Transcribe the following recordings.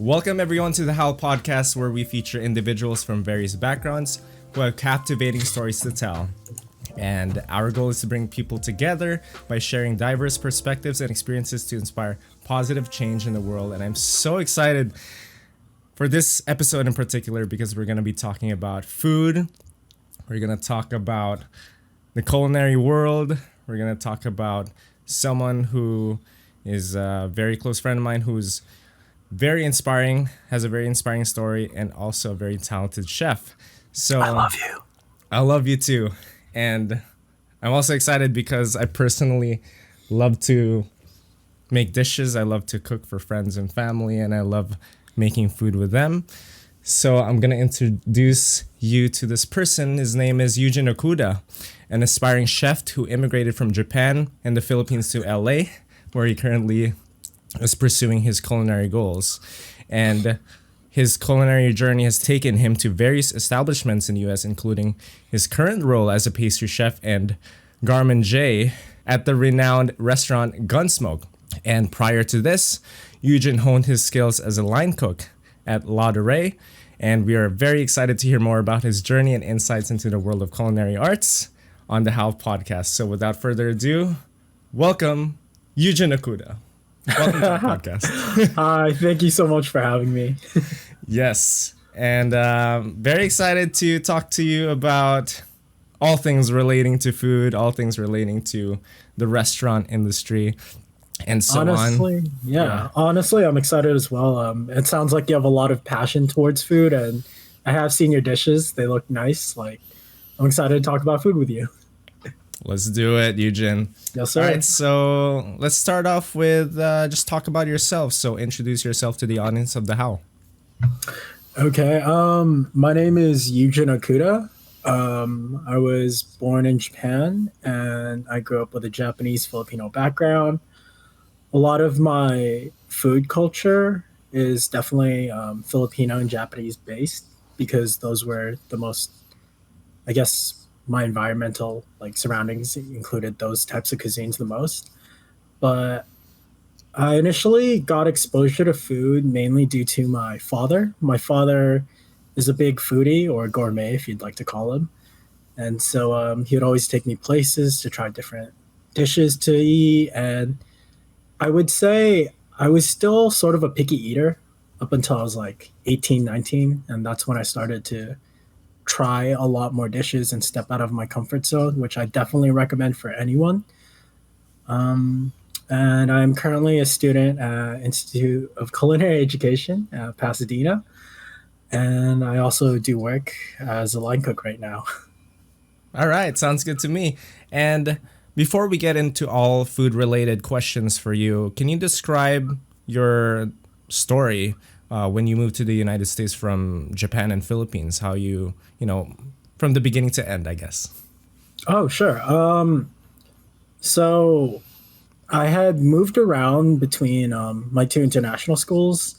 Welcome everyone to the Howl podcast, where we feature individuals from various backgrounds who have captivating stories to tell. And our goal is to bring people together by sharing diverse perspectives and experiences to inspire positive change in the world. And I'm so excited for this episode in particular because we're going to be talking about food. We're going to talk about the culinary world. We're going to talk about someone who is a very close friend of mine who's very inspiring, has a very inspiring story, and also a very talented chef. So I love you. I love you too. And I'm also excited because I personally love to make dishes. I love to cook for friends and family, and I love making food with them. So I'm going to introduce you to this person. His name is Yujin Okuda, an aspiring chef who immigrated from Japan and the Philippines to LA, where he currently is pursuing his culinary goals. And his culinary journey has taken him to various establishments in the US, including his current role as a pastry chef and Garmin J at the renowned restaurant Gunsmoke. And prior to this, Yujin honed his skills as a line cook at La Durée, and we are very excited to hear more about his journey and insights into the world of culinary arts on the Howl podcast. So without further ado, welcome Yujin Okuda. Welcome to the podcast. Hi, thank you so much for having me. Yes, and very excited to talk to you about all things relating to food, all things relating to the restaurant industry, and so honestly, on. Yeah, honestly, I'm excited as well. It sounds like you have a lot of passion towards food, and I have seen your dishes. They look nice. I'm excited to talk about food with you. Let's do it, Yujin. Yes, sir. All right, so let's start off with just talk about yourself. So introduce yourself to the audience of the Howl. Okay. My name is Yujin Okuda. I was born in Japan, and I grew up with a Japanese Filipino background. A lot of my food culture is definitely Filipino and Japanese based because those were the most, I guess, my environmental surroundings included those types of cuisines the most. But I initially got exposure to food mainly due to my father. My father is a big foodie, or gourmet if you'd like to call him. And so he would always take me places to try different dishes to eat. And I would say I was still sort of a picky eater up until I was 18, 19. And that's when I started to try a lot more dishes and step out of my comfort zone, which I definitely recommend for anyone. And I'm currently a student at Institute of Culinary Education at Pasadena. And I also do work as a line cook right now. All right, sounds good to me. And before we get into all food-related questions for you, can you describe your story when you moved to the United States from Japan and Philippines? How you from the beginning to end, I guess. Oh, sure. So I had moved around between my two international schools,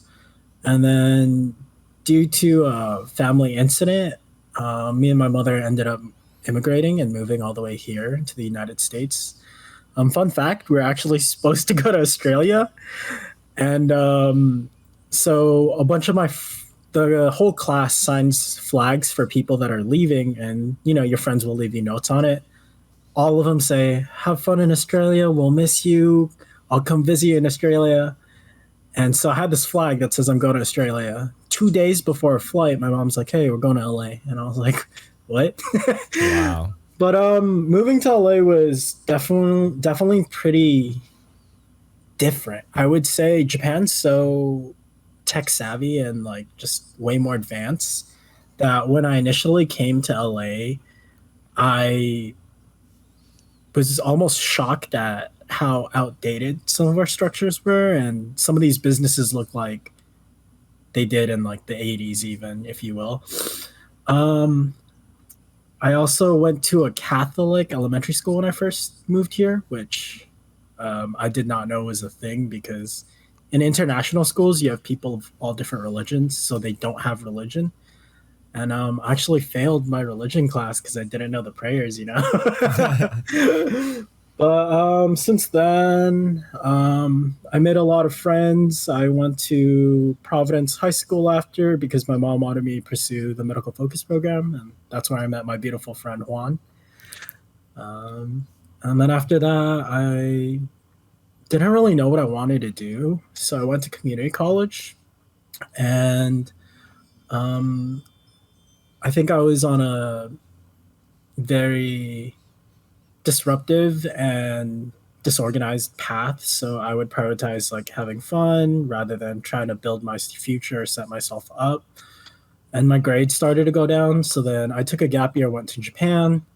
and then due to a family incident, me and my mother ended up immigrating and moving all the way here to the United States. Fun fact, we're actually supposed to go to Australia, and so a bunch of the whole class signs flags for people that are leaving, and your friends will leave you notes on it. All of them say, "Have fun in Australia. We'll miss you. I'll come visit you in Australia." And so I had this flag that says I'm going to Australia. 2 days before a flight, my mom's like, "Hey, we're going to LA," and I was like, "What?" Wow. But moving to LA was definitely pretty different. I would say Japan's so tech savvy and just way more advanced that when I initially came to LA, I was almost shocked at how outdated some of our structures were, and some of these businesses look like they did in the 80s even, if you will. I also went to a Catholic elementary school when I first moved here, which I did not know was a thing because in international schools, you have people of all different religions, so they don't have religion. And I actually failed my religion class because I didn't know the prayers, But since then, I made a lot of friends. I went to Providence High School after because my mom wanted me to pursue the medical focus program, and that's where I met my beautiful friend Juan. Um, and then after that, I didn't really know what I wanted to do, so I went to community college, and um, I think I was on a very disruptive and disorganized path. So I would prioritize like having fun rather than trying to build my future or set myself up. And my grades started to go down. So then I took a gap year, went to Japan,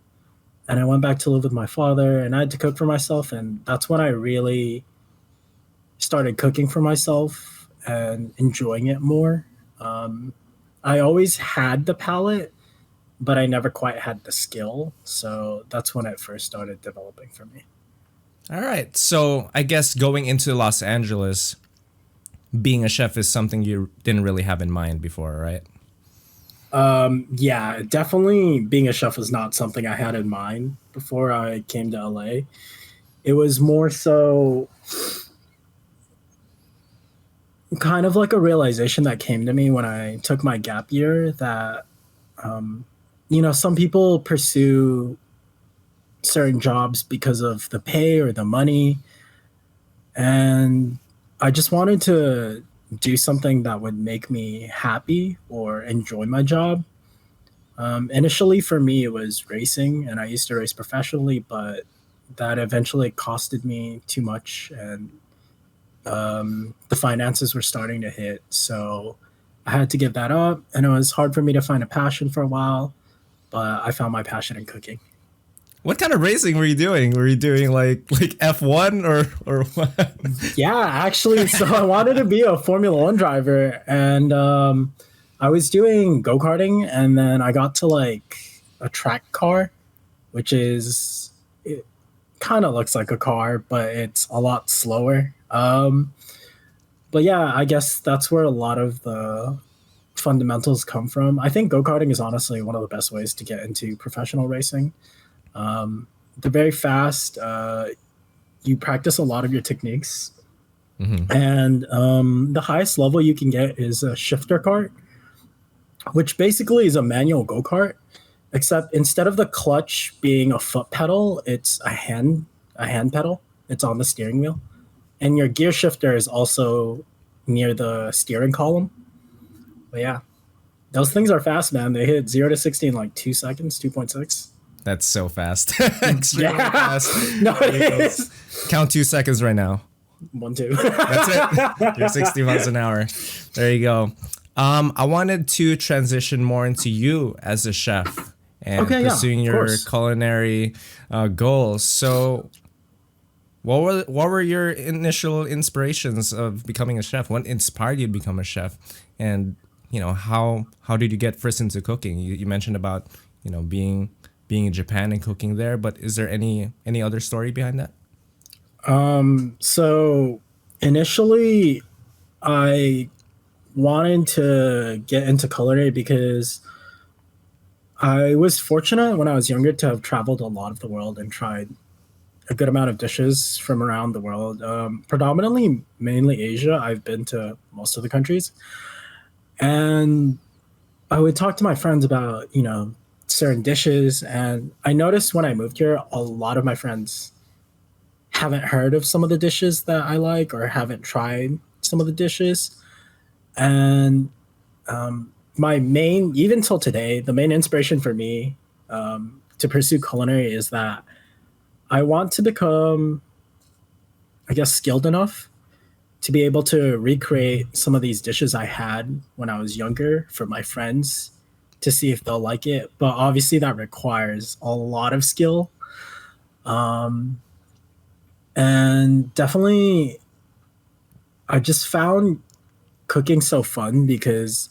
and I went back to live with my father, and I had to cook for myself. And that's when I really started cooking for myself and enjoying it more. Um, I always had the palate, but I never quite had the skill. So that's when it first started developing for me. All right. So I guess going into Los Angeles, being a chef is something you didn't really have in mind before, right? Yeah, definitely being a chef was not something I had in mind before I came to LA. It was more so kind of like a realization that came to me when I took my gap year that, um, some people pursue certain jobs because of the pay or the money. And I just wanted to do something that would make me happy or enjoy my job. Initially, for me, it was racing, and I used to race professionally, but that eventually costed me too much, and the finances were starting to hit. So I had to give that up, and it was hard for me to find a passion for a while, but I found my passion in cooking. What kind of racing were you doing? Were you doing like F1 or what? Yeah, actually, so I wanted to be a Formula One driver, and I was doing go karting, and then I got to like a track car, which is it kind of looks like a car, but it's a lot slower. But yeah, I guess that's where a lot of the fundamentals come from. I think go karting is honestly one of the best ways to get into professional racing. Um, they're very fast. You practice a lot of your techniques, Hmm. and the highest level you can get is a shifter cart, which basically is a manual go kart, except instead of the clutch being a foot pedal, it's a hand pedal. It's on the steering wheel, and your gear shifter is also near the steering column. But yeah, those things are fast, man. They hit 0 to 60 in like 2 seconds, 2.6. That's so fast. Extremely Yeah, fast. no, There you it go. is. Count 2 seconds right now. 1, 2. That's it. You're 60 miles an hour. There you go. I wanted to transition more into you as a chef and Okay, yeah, pursuing of your course. culinary goals. So, what were your initial inspirations of becoming a chef? What inspired you to become a chef? And how did you get first into cooking? You mentioned about being in Japan and cooking there, but is there any other story behind that? So initially, I wanted to get into culinary because I was fortunate when I was younger to have traveled a lot of the world and tried a good amount of dishes from around the world. Predominantly, mainly Asia. I've been to most of the countries, and I would talk to my friends about certain dishes, and I noticed when I moved here, a lot of my friends haven't heard of some of the dishes that I like or haven't tried some of the dishes. And my main, even till today, the main inspiration for me to pursue culinary is that I want to become, I guess, skilled enough to be able to recreate some of these dishes I had when I was younger for my friends to see if they'll like it. But obviously, that requires a lot of skill. Um, and definitely, I just found cooking so fun because,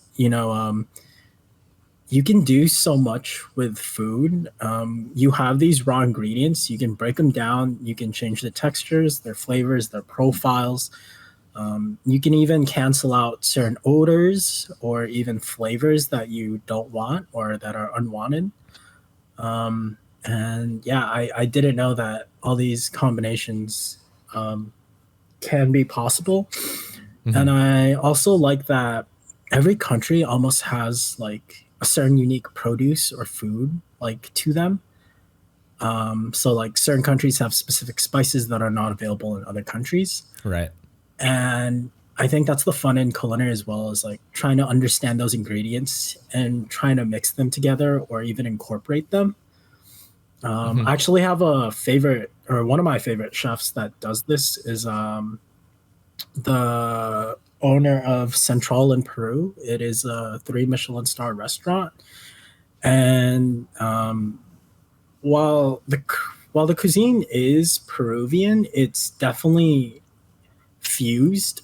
you can do so much with food. You have these raw ingredients, you can break them down, you can change the textures, their flavors, their profiles. You can even cancel out certain odors or even flavors that you don't want or that are unwanted. And yeah, I didn't know that all these combinations um, can be possible. And Hmm. I also like that every country almost has like a certain unique produce or food like to them. So like certain countries have specific spices that are not available in other countries. Right. And I think that's the fun in culinary as well, is like trying to understand those ingredients and trying to mix them together or even incorporate them. Hmm. I actually have a favorite, or one of my favorite chefs that does this is the owner of Central in Peru. It is a three Michelin star restaurant, and while the while the cuisine is Peruvian, it's definitely fused.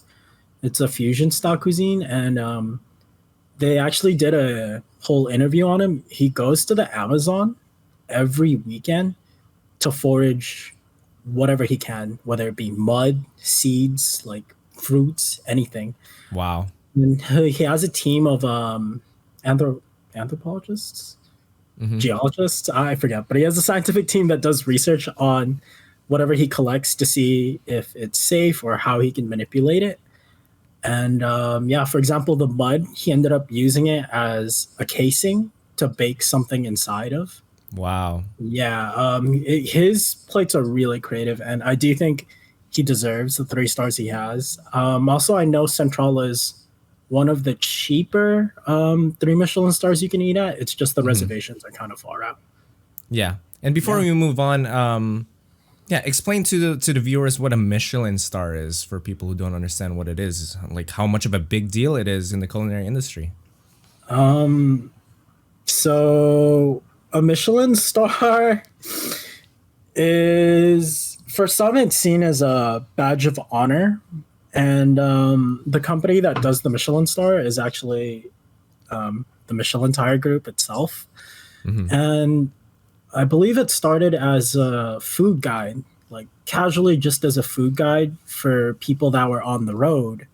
It's a fusion style cuisine, and they actually did a whole interview on him. He goes to the Amazon every weekend to forage whatever he can, whether it be mud, seeds, like fruits, anything. Wow. And he has a team of anthrop- anthropologists, Hmm. geologists, I forget, but he has a scientific team that does research on whatever he collects to see if it's safe or how he can manipulate it. And yeah, for example, the mud, he ended up using it as a casing to bake something inside of. Wow. Yeah, his plates are really creative, and I do think he deserves the three stars he has. Also, I know Central is one of the cheaper three Michelin stars you can eat at. It's just the Hmm. reservations are kind of far out. Yeah. And before Yeah. we move on, yeah, explain to the viewers what a Michelin star is for people who don't understand what it is, like how much of a big deal it is in the culinary industry. So a Michelin star is, for some, it's seen as a badge of honor, and the company that does the Michelin star is actually the Michelin Tire Group itself. Hmm. And I believe it started as a food guide, like casually just as a food guide for people that were on the road.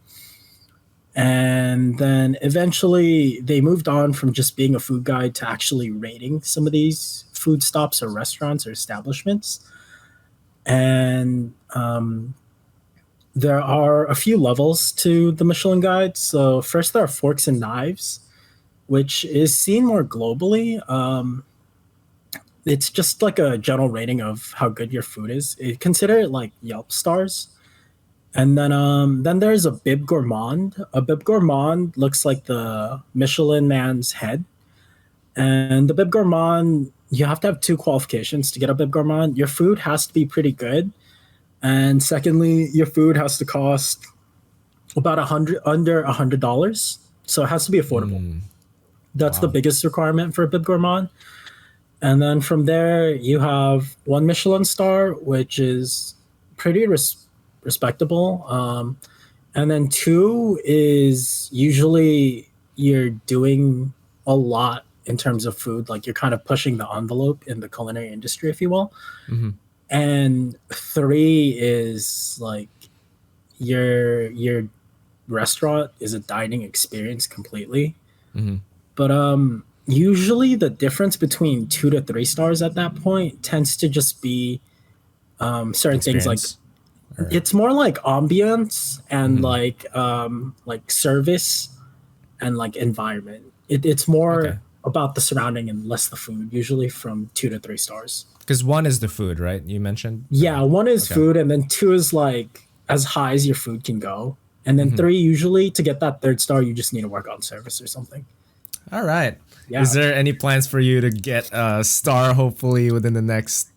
And then eventually they moved on from just being a food guide to actually rating some of these food stops or restaurants or establishments. And there are a few levels to the Michelin guide. So, first, there are forks and knives, which is seen more globally. It's just like a general rating of how good your food is. Consider it like Yelp stars. And then there's a bib gourmand. A bib gourmand looks like the Michelin man's head. And the bib gourmand, you have to have two qualifications to get a bib gourmand. Your food has to be pretty good, and secondly, your food has to cost about $100. So it has to be affordable. Mm, That's the wow. biggest requirement for a bib gourmand. And then from there, you have one Michelin star, which is pretty respectable. And then two is usually you're doing a lot in terms of food, like you're kind of pushing the envelope in the culinary industry, if you will. Hmm. And three is like your restaurant is a dining experience completely. Hmm. But usually the difference between 2 to 3 stars at that point tends to just be certain things like Experience. Or it's more like ambience and hmm. like service and like environment. It's Okay. more about the surrounding and less the food, usually from 2 to 3 stars. Because one is the food, right? You mentioned. Yeah, one is Okay. food, and then two is like as high as your food can go. And then Hmm. three, usually to get that third star, you just need to work on service or something. All right. Is Yeah. there any plans for you to get a star, hopefully within the next,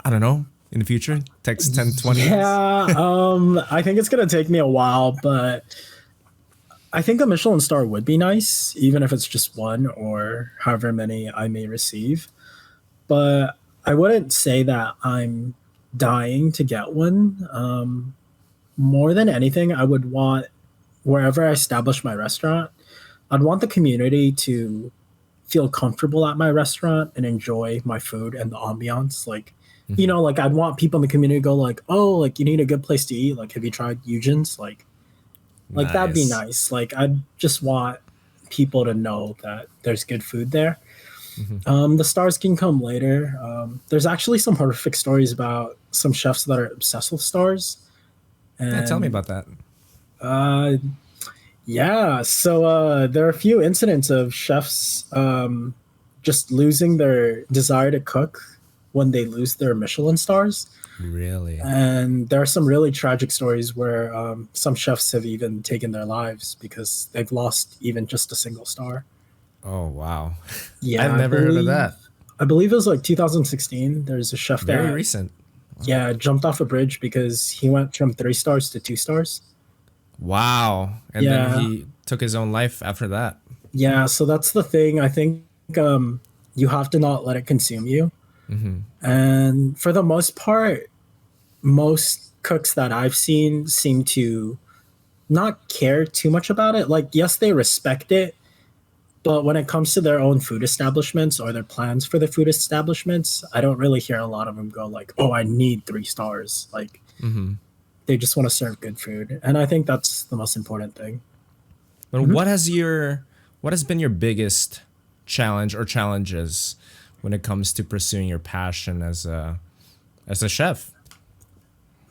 I don't know, in the future, text 10, 20 years? Yeah, I think it's gonna take me a while, but I think a Michelin star would be nice, even if it's just one or however many I may receive. But I wouldn't say that I'm dying to get one. More than anything, I would want wherever I establish my restaurant, I'd want the community to feel comfortable at my restaurant and enjoy my food and the ambiance. Like, Hmm. like I'd want people in the community to go like, "Oh, like you need a good place to eat. Like, have you tried Yujins?" Like that'd be Nice. nice. Like, I just want people to know that there's good food there. The stars can come later. There's actually some horrific stories about some chefs that are obsessed with stars. Yeah, tell me And about that. uh, yeah, so there are a few incidents of chefs just losing their desire to cook when they lose their Michelin stars. Really? And there are some really tragic stories where some chefs have even taken their lives because they've lost even just a single star. Oh, wow. I've Yeah, never heard of that. I believe it was like 2016. There's a chef Very that recent. yeah jumped off a bridge because he went from 3 stars to 2 stars. Wow. And then Yeah, he took his own life after that. yeah. So that's the thing. I think you have to not let it consume you. And for the most part, most cooks that I've seen seem to not care too much about it. Like, yes, they respect it, but when it comes to their own food establishments or their plans for the food establishments, I don't really hear a lot of them go like, "Oh, I need 3 stars." Like, they just want to serve good food, and I think that's the most important thing. But what has been your biggest challenge or challenges when it comes to pursuing your passion as a chef?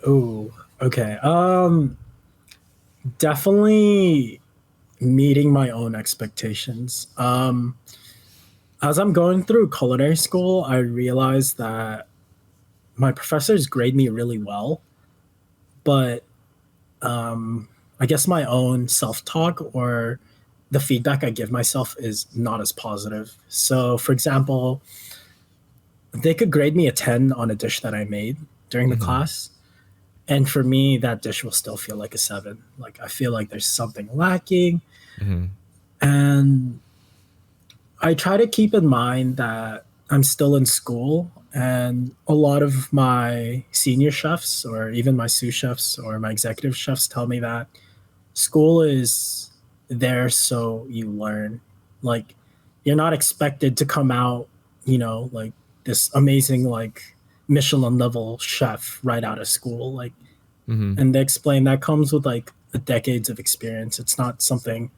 Oh, okay. Definitely meeting my own expectations. As I'm going through culinary school, I realized that my professors grade me really well, but I guess my own self talk or the feedback I give myself is not as positive. So, for example, they could grade me a 10 on a dish that I made during the class. And for me, that dish will still feel like a 7. Like, I feel like there's something lacking. And I try to keep in mind that I'm still in school, and a lot of my senior chefs, or even my sous chefs or my executive chefs, tell me that school is there so you learn. Like, you're not expected to come out, like this amazing, like Michelin level chef right out of school. Like, and they explain that comes with like decades of experience. It's not something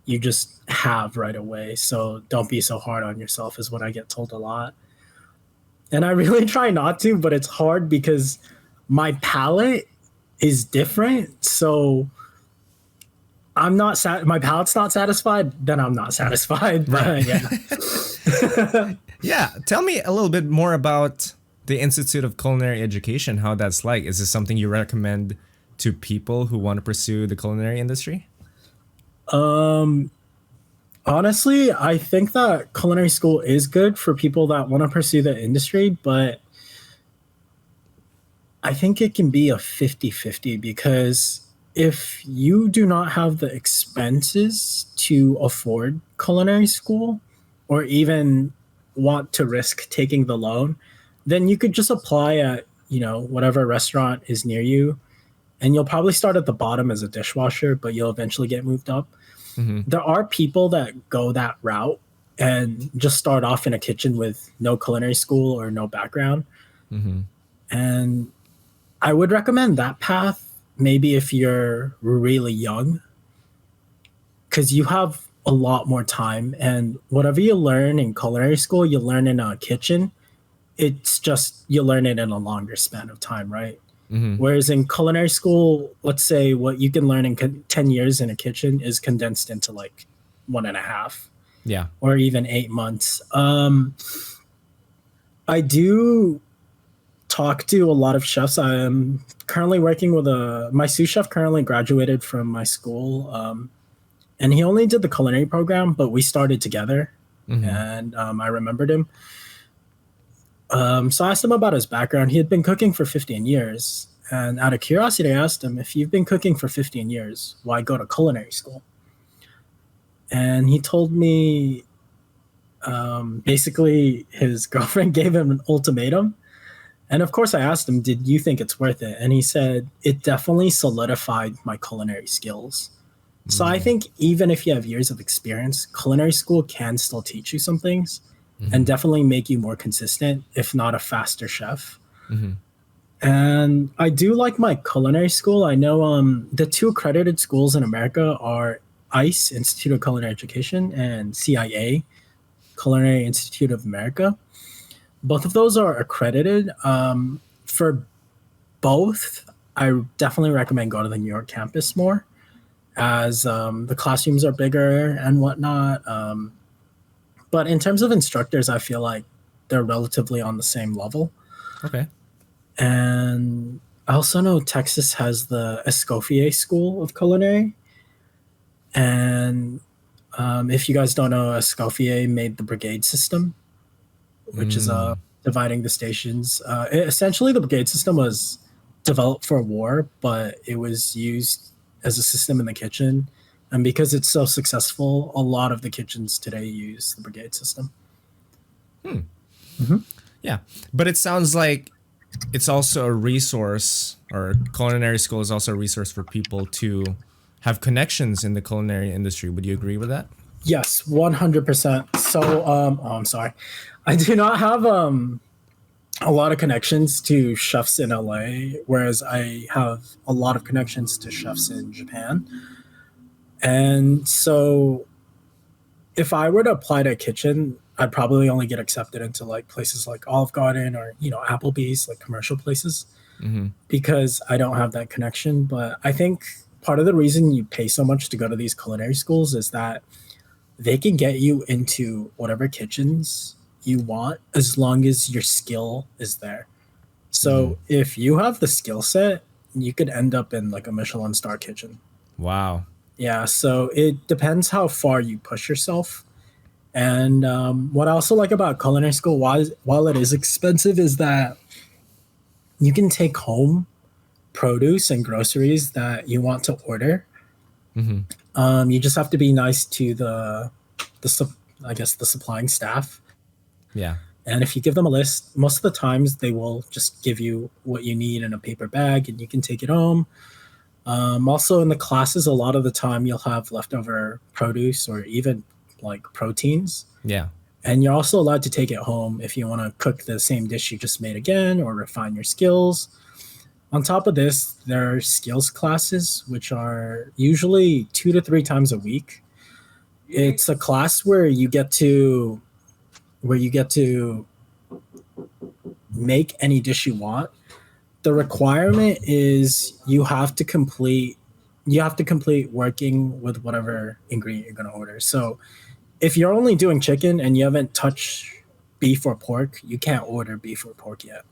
you just have right away. So don't be so hard on yourself, is what I get told a lot. And I really try not to, but it's hard because my palate is different. So my palate's not satisfied, then I'm not satisfied. Right. Yeah. Yeah. Tell me a little bit more about the Institute of Culinary Education, how that's like. Is this something you recommend to people who want to pursue the culinary industry? Honestly, I think that culinary school is good for people that want to pursue the industry, but I think it can be a 50-50 because if you do not have the expenses to afford culinary school or even want to risk taking the loan, then you could just apply at, whatever restaurant is near you, and you'll probably start at the bottom as a dishwasher, but you'll eventually get moved up. There are people that go that route and just start off in a kitchen with no culinary school or no background. And I would recommend that path maybe if you're really young, because you have a lot more time, and whatever you learn in culinary school, you learn in a kitchen. It's just you learn it in a longer span of time, right? Whereas in culinary school, let's say what you can learn in 10 years in a kitchen is condensed into like 1.5. Yeah. Or even 8 months. I do talk to a lot of chefs. I am currently working with my sous chef currently graduated from my school. And he only did the culinary program, but we started together. And I remembered him. So I asked him about his background. He had been cooking for 15 years. And out of curiosity, I asked him, if you've been cooking for 15 years, why go to culinary school? And he told me basically his girlfriend gave him an ultimatum. And of course, I asked him, did you think it's worth it? And he said, it definitely solidified my culinary skills. So I think even if you have years of experience, culinary school can still teach you some things and definitely make you more consistent, if not a faster chef. And I do like my culinary school. I know the 2 accredited schools in America are ICE, Institute of Culinary Education, and CIA, Culinary Institute of America. Both of those are accredited. For both, I definitely recommend go to the New York campus more, as the classrooms are bigger and whatnot. But in terms of instructors, I feel like they're relatively on the same level. Okay. And I also know Texas has the Escoffier School of Culinary. And if you guys don't know, Escoffier made the brigade system, which is dividing the stations. Essentially, the brigade system was developed for war, but it was used as a system in the kitchen. And because it's so successful, a lot of the kitchens today use the brigade system. Yeah. But it sounds like it's also a resource, or culinary school is also a resource for people to have connections in the culinary industry. Would you agree with that? Yes, 100%. So, I'm sorry. I do not have a lot of connections to chefs in LA, whereas I have a lot of connections to chefs in Japan. And so if I were to apply to a kitchen, I'd probably only get accepted into like places like Olive Garden or, Applebee's, like commercial places, because I don't have that connection. But I think part of the reason you pay so much to go to these culinary schools is that they can get you into whatever kitchens you want as long as your skill is there. So if you have the skill set, you could end up in like a Michelin star kitchen. Wow. Yeah, so it depends how far you push yourself. And what I also like about culinary school, while it is expensive, is that you can take home produce and groceries that you want to order. You just have to be nice to the supplying staff. Yeah. And if you give them a list, most of the times they will just give you what you need in a paper bag and you can take it home. Also in the classes, a lot of the time you'll have leftover produce or even like proteins. Yeah. And you're also allowed to take it home if you want to cook the same dish you just made again or refine your skills. On top of this, there are skills classes, which are usually 2 to 3 times a week. It's a class where you get to make any dish you want. The requirement is you have to complete working with whatever ingredient you're going to order. So if you're only doing chicken and you haven't touched beef or pork, you can't order beef or pork yet.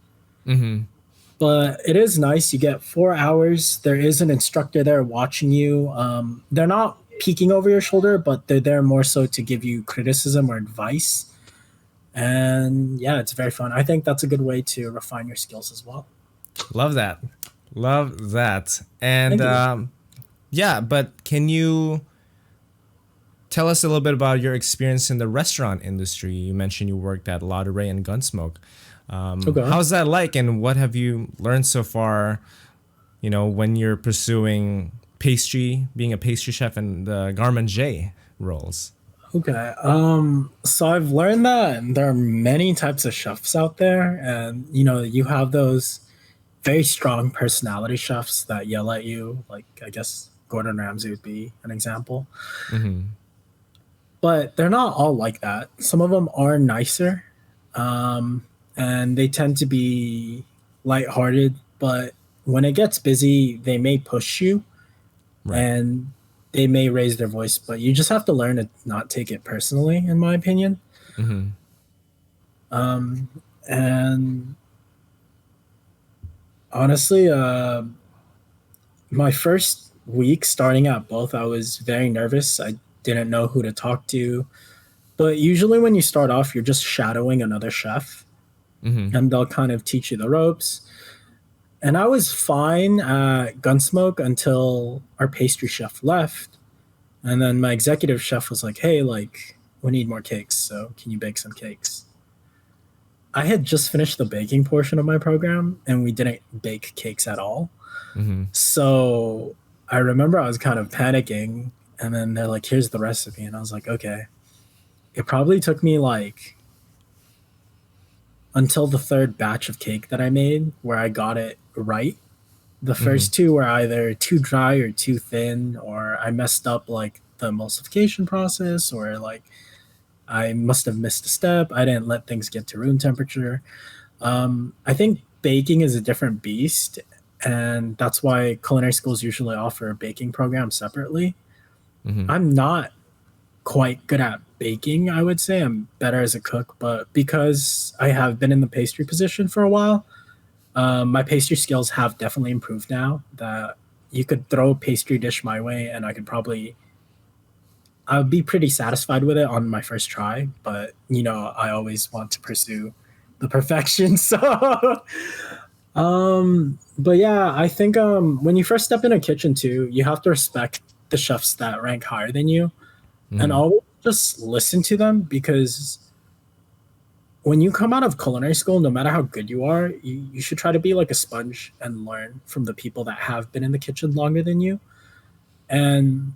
But it is nice. You get 4 hours. There is an instructor there watching you. They're not peeking over your shoulder, but they're there more so to give you criticism or advice. And yeah, it's very fun. I think that's a good way to refine your skills as well. Love that. And yeah, but can you tell us a little bit about your experience in the restaurant industry? You mentioned you worked at La Durée and Gunsmoke. How's that like, and what have you learned so far, when you're pursuing being a pastry chef and the garde-manger roles? Okay. So I've learned that there are many types of chefs out there, and you have those very strong personality chefs that yell at you, like I guess Gordon Ramsay would be an example. But they're not all like that. Some of them are nicer, and they tend to be lighthearted, but when it gets busy, they may push you. Right. And they may raise their voice, but you just have to learn to not take it personally, in my opinion. And honestly, my first week starting at both, I was very nervous. I didn't know who to talk to. But usually when you start off, you're just shadowing another chef, and they'll kind of teach you the ropes. And I was fine at Gunsmoke until our pastry chef left. And then my executive chef was like, hey, we need more cakes. So can you bake some cakes? I had just finished the baking portion of my program and we didn't bake cakes at all. So I remember I was kind of panicking, and then they're like, here's the recipe. And I was like, okay. It probably took me until the third batch of cake that I made where I got it right. The first two were either too dry or too thin, or I messed up the emulsification process, or I must have missed a step. I didn't let things get to room temperature. I think baking is a different beast, and that's why culinary schools usually offer a baking program separately. Hmm. I'm not quite good at baking, I would say. I'm better as a cook, but because I have been in the pastry position for a while, my pastry skills have definitely improved now. That you could throw a pastry dish my way, and I would be pretty satisfied with it on my first try. But I always want to pursue the perfection. So, but yeah, I think when you first step in a kitchen too, you have to respect the chefs that rank higher than you, and Hmm. always just listen to them because when you come out of culinary school, no matter how good you are, you should try to be like a sponge and learn from the people that have been in the kitchen longer than you. And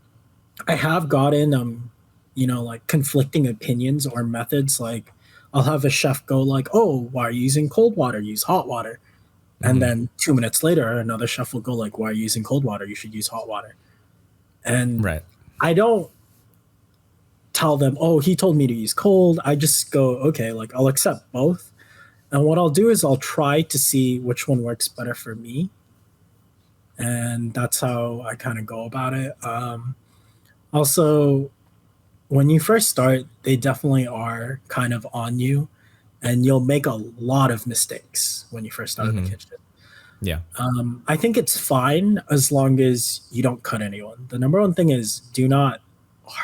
I have gotten like conflicting opinions or methods. Like I'll have a chef go like, "Oh, why are you using cold water? Use hot water." And Hmm. then 2 minutes later, another chef will go like, "Why are you using cold water? You should use hot water." And Right. I don't tell them, "Oh, he told me to use cold." I just go, "Okay, like I'll accept both." And what I'll do is I'll try to see which one works better for me. And that's how I kind of go about it. Also, when you first start, they definitely are kind of on you, and you'll make a lot of mistakes when you first start in the Hmm. kitchen. Yeah. I think it's fine as long as you don't cut anyone. The number one thing is do not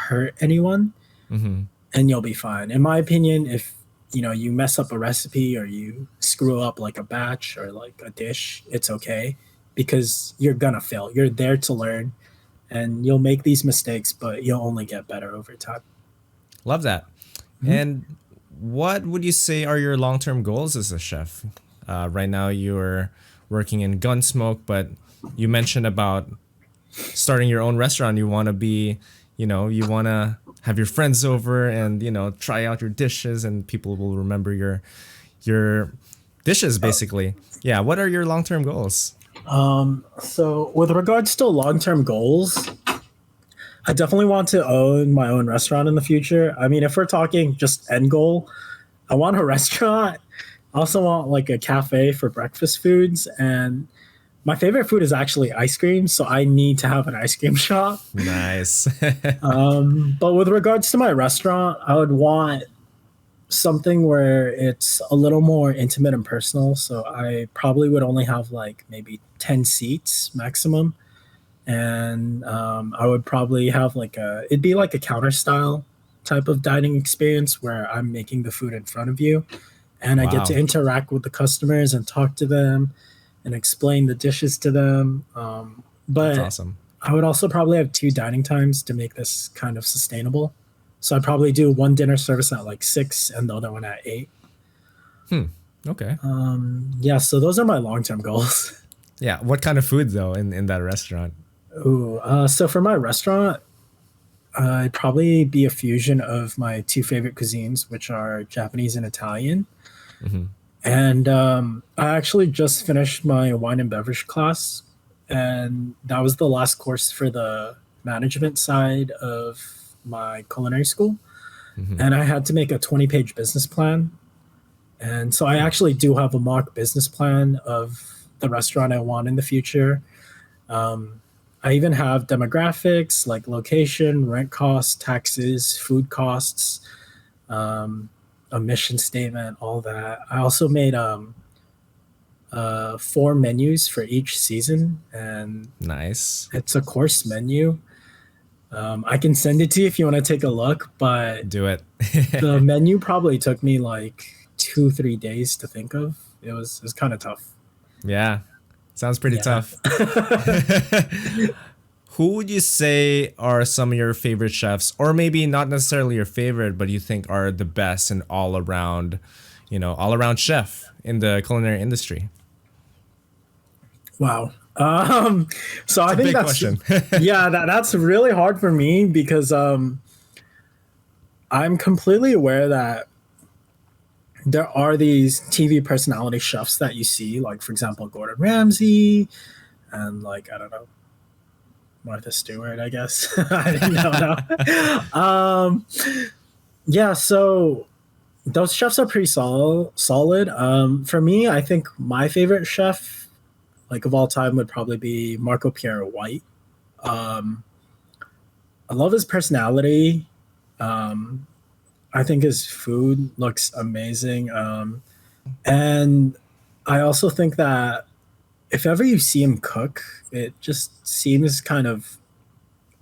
hurt anyone, Hmm. and you'll be fine. In my opinion, if you mess up a recipe or you screw up like a batch or like a dish, it's okay because you're gonna fail. You're there to learn, and you'll make these mistakes, but you'll only get better over time. Love that. Mhm. And what would you say are your long-term goals as a chef? Right now, you're working in Gunsmoke, but you mentioned about starting your own restaurant. You want to be, you want to have your friends over and try out your dishes, and people will remember your dishes basically. Yeah. What are your long-term goals? So with regards to long-term goals, I definitely want to own my own restaurant in the future. I mean, if we're talking just end goal, I want a restaurant. I also want like a cafe for breakfast foods, and my favorite food is actually ice cream, so I need to have an ice cream shop. Nice. But with regards to my restaurant, I would want something where it's a little more intimate and personal. So I probably would only have like maybe 10 seats maximum. And I would probably have it'd be like a counter style type of dining experience where I'm making the food in front of you and I get to Wow. interact with the customers and talk to them and explain the dishes to them. That's But awesome. I would also probably have two dining times to make this kind of sustainable. So I'd probably do one dinner service at like 6 and the other one at 8. Hmm. Okay. Yeah, so those are my long term goals. Yeah. What kind of food though in that restaurant? Ooh, so for my restaurant, it'd probably be a fusion of my two favorite cuisines, which are Japanese and Italian. Hmm. And I actually just finished my wine and beverage class, and that was the last course for the management side of my culinary school. Hmm. And I had to make a 20-page business plan. And so I actually do have a mock business plan of the restaurant I want in the future. Um, I even have demographics like location, rent costs, taxes, food costs, um, a mission statement, all that. I also made four menus for each season, and Nice. it's a course menu. I can send it to you if you want to take a look, but Do it. the menu probably took me like 2 3 days to think of. It was kind of tough. Yeah. Sounds pretty Yeah. tough. Who would you say are some of your favorite chefs, or maybe not necessarily your favorite, but you think are the best and all around chef in the culinary industry? Wow. So It's I a think big that's question. yeah, that's really hard for me because I'm completely aware that there are these TV personality chefs that you see, like for example Gordon Ramsay and like I don't know Martha Stewart, I guess. I don't know. Yeah, so those chefs are pretty solid. For me, I think my favorite chef, like of all time, would probably be Marco Pierre White. Um, I love his personality. Um, I think his food looks amazing. And I also think that if ever you see him cook, it just seems kind of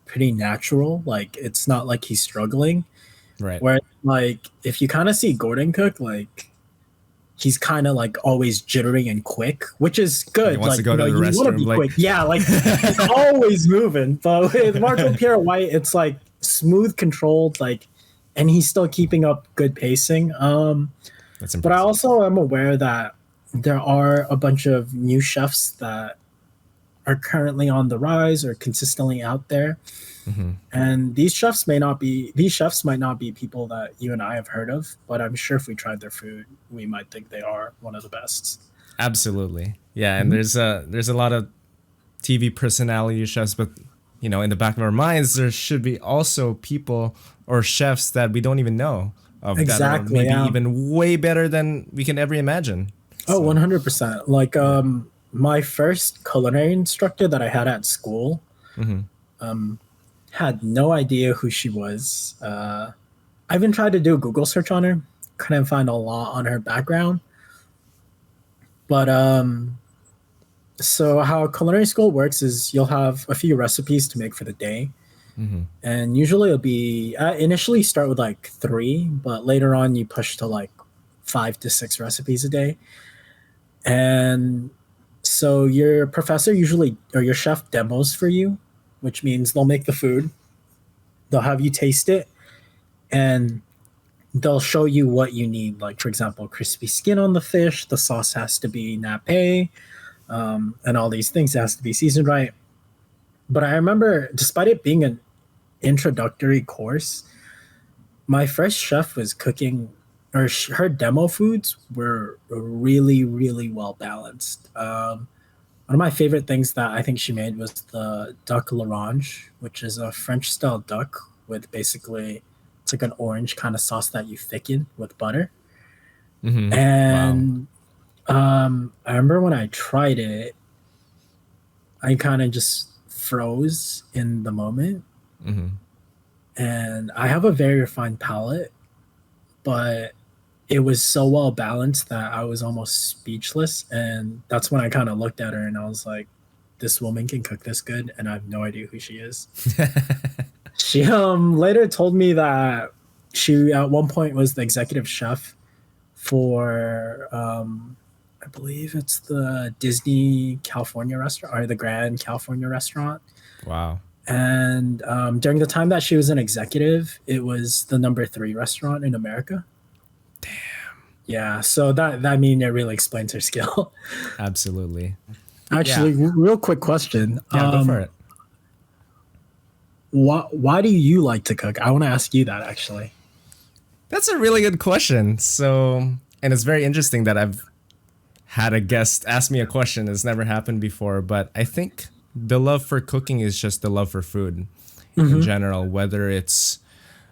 pretty natural. Like it's not like he's struggling. Right. Where like if you kind of see Gordon cook, like he's kind of like always jittery and quick, which is He good. wants to Like, go to the you want to restroom. be Like, quick. Yeah, like he's always moving. But with Marco Pierre White, it's like smooth, controlled, like, and he's still keeping up good pacing. that's But I impressive. also am aware that there are a bunch of new chefs that are currently on the rise or consistently out there. Hmm. And these chefs might not be people that you and I have heard of, but I'm sure if we tried their food, we might think they are one of the best. Absolutely. Yeah, and Mhm. there's a lot of TV personality chefs, but in the back of our minds, there should be also people or chefs that we don't even know of that are Exactly. maybe Yeah. even way better than we can ever imagine. Oh, So, 100%. Like yeah. my first culinary instructor that I had at school Hmm. um had no idea who she was. I even tried to do a Google search on her, couldn't find a lot on her background. But so how culinary school works is you'll have a few recipes to make for the day, Hmm. and usually it'll be initially start with like three, but later on you push to like 5 to 6 recipes a day. And so your professor usually or your chef demos for you, which means they'll make the food, they'll have you taste it, and they'll show you what you need. Like for example, crispy skin on the fish, the sauce has to be nappe, and all these things. It has to be seasoned right. But I remember, despite it being an introductory course, my first chef was cooking, or her demo foods were really, really well balanced. One of my favorite things that I think she made was the duck l'orange, which is a French style duck with basically it's like an orange kind of sauce that you thicken with butter. Hmm. Wow. And I remember when I tried it, I kind of just froze in the moment. Hmm. And I have a very refined palate, but it was so well balanced that I was almost speechless. And that's when I kind of looked at her and I was like, this woman can cook this good, and I have no idea who she is. She later told me that she at one point was the executive chef for I believe it's the Disney California restaurant or the Grand California restaurant. Wow. And during the time that she was an executive, it was the number 3 restaurant in America. Yeah, so that I mean it really explains her skill. Absolutely. Yeah. Actually, real quick question: Yeah. Go for it. why do you like to cook? I want to ask you that actually. That's a really good question. So, and it's very interesting that I've had a guest ask me a question that's never happened before, but I think the love for cooking is just the love for food in Mm-hmm. general, whether it's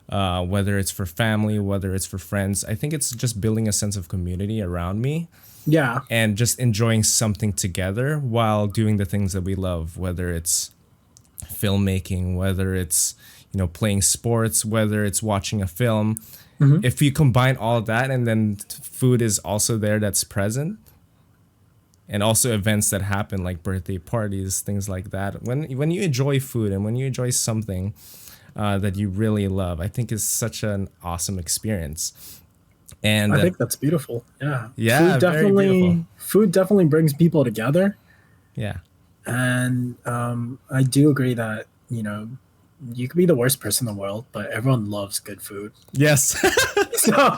for family, whether it's for friends. I think it's just building a sense of community around me Yeah, and just enjoying something together while doing the things that we love, whether it's filmmaking, whether it's playing sports, whether it's watching a film. mm-hmm. If you combine all of that and then food is also there that's present, and also events that happen like birthday parties, things like that. When you enjoy food and when you enjoy something that you really love, I think is such an awesome experience. And I think that's beautiful. Yeah, yeah, very beautiful. food definitely brings people together, Yeah. and I do agree that you could be the worst person in the world, but everyone loves good food. Yes. So,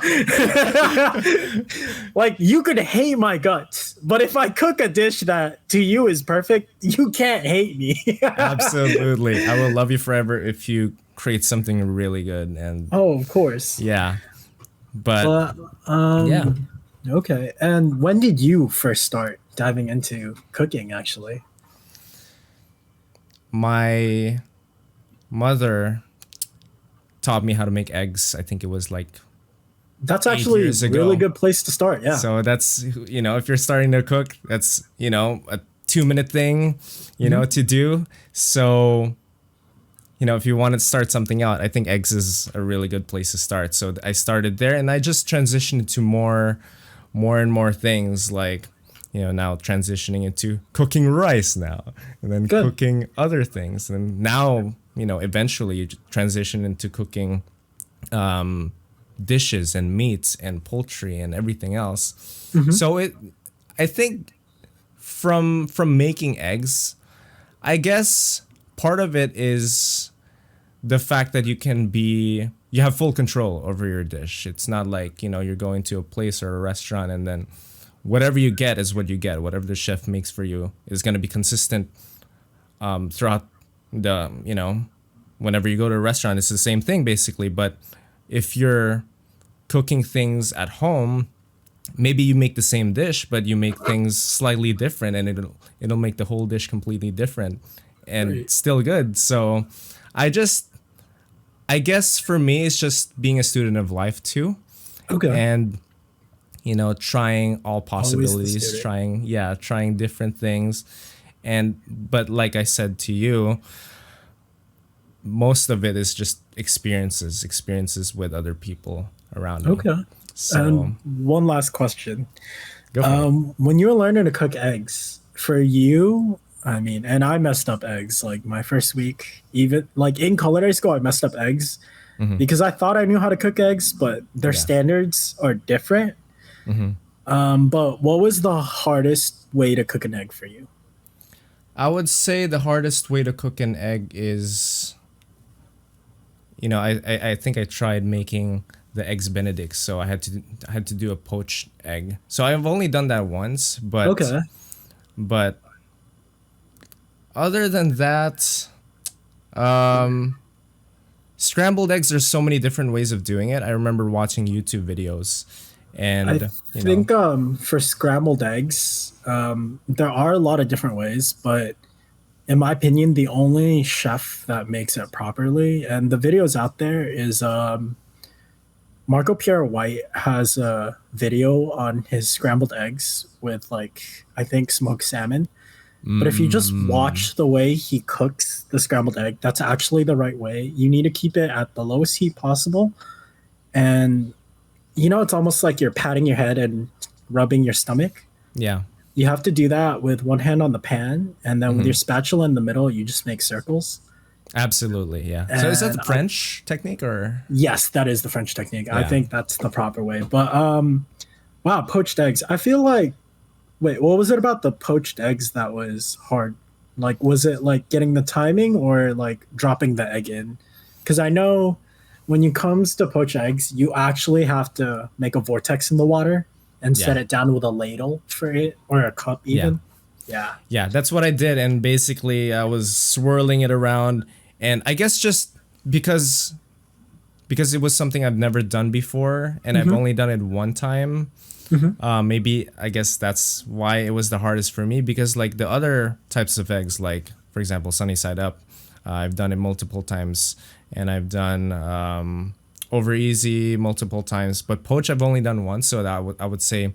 like, you could hate my guts, but if I cook a dish that to you is perfect, you can't hate me. Absolutely. I will love you forever if you create something really good. And Oh, of course. yeah, but But yeah, okay. And when did you first start diving into cooking? Actually, my mother taught me how to make eggs. I think it was like That's 8 years actually a ago. really good place to start. Yeah. So that's, if you're starting to cook, that's, a 2-minute thing, to do. So, if you want to start something out, I think eggs is a really good place to start. So I started there, and I just transitioned to more and more things, like, now transitioning into cooking rice now, and then Good. cooking other things. And now, eventually you transition into cooking dishes and meats and poultry and everything else. So I think from making eggs, I guess part of it is the fact that you have full control over your dish. It's not like, you're going to a place or a restaurant and then whatever you get is what you get. Whatever the chef makes for you is going to be consistent throughout whenever you go to a restaurant, it's the same thing basically. But if you're cooking things at home, maybe you make the same dish, but you make things slightly different, and it'll make the whole dish completely different and Right. still good. So I guess for me, it's just being a student of life too, Okay. and trying all possibilities, student. trying different things. But like I said to you, most of it is just experiences with other people around me. Okay. So And one last question. go for it. When you were learning to cook eggs, for you, I mean, and I messed up eggs like my first week, even like in culinary school, I messed up eggs because I thought I knew how to cook eggs, but their Yeah. standards are different. But what was the hardest way to cook an egg for you? I would say the hardest way to cook an egg is, I think I tried making the eggs Benedict, so I had to do a poached egg. So I've only done that once, but Okay. but other than that, scrambled eggs, there's so many different ways of doing it. I remember watching YouTube videos, and I think for scrambled eggs, there are a lot of different ways, but in my opinion, the only chef that makes it properly, and the videos out there, is Marco Pierre White has a video on his scrambled eggs with I think smoked salmon. But if you just watch the way he cooks the scrambled egg, that's actually the right way. You need to keep it at the lowest heat possible. And it's almost like you're patting your head and rubbing your stomach. yeah. You have to do that with one hand on the pan, and then with your spatula in the middle, you just make circles. Absolutely, yeah. So is that the And French technique or? yes, that is the French technique. I Yeah. think that's the proper way. But wow, poached eggs. I feel like, wait, what was it about the poached eggs that was hard? Like, was it like getting the timing or like dropping the egg in? Because I know when it comes to poached eggs, you actually have to make a vortex in the water and set Yeah. it down with a ladle for it, or a cup even. Yeah. Yeah, that's what I did, and basically I was swirling it around, and I guess just because it was something I've never done before, and I've only done it one time. Maybe I guess that's why it was the hardest for me, because like the other types of eggs, like for example sunny side up, I've done it multiple times, and I've done over easy multiple times, but poach I've only done once. So that I would say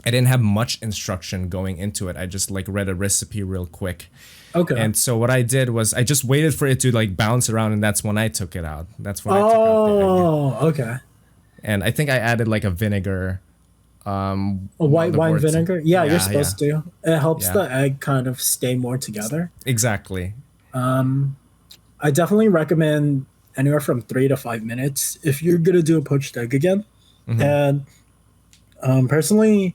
I didn't have much instruction going into it. I just like read a recipe real quick. Okay. And so what I did was I just waited for it to like bounce around, and that's when I took it out. That's when I took out the egg. Oh, okay. And I think I added like a vinegar. A white wine vinegar? Yeah, you're Yeah, supposed to. It helps Yeah. the egg kind of stay more together. Exactly. I definitely recommend anywhere from 3 to 5 minutes if you're gonna do a poached egg again. And personally,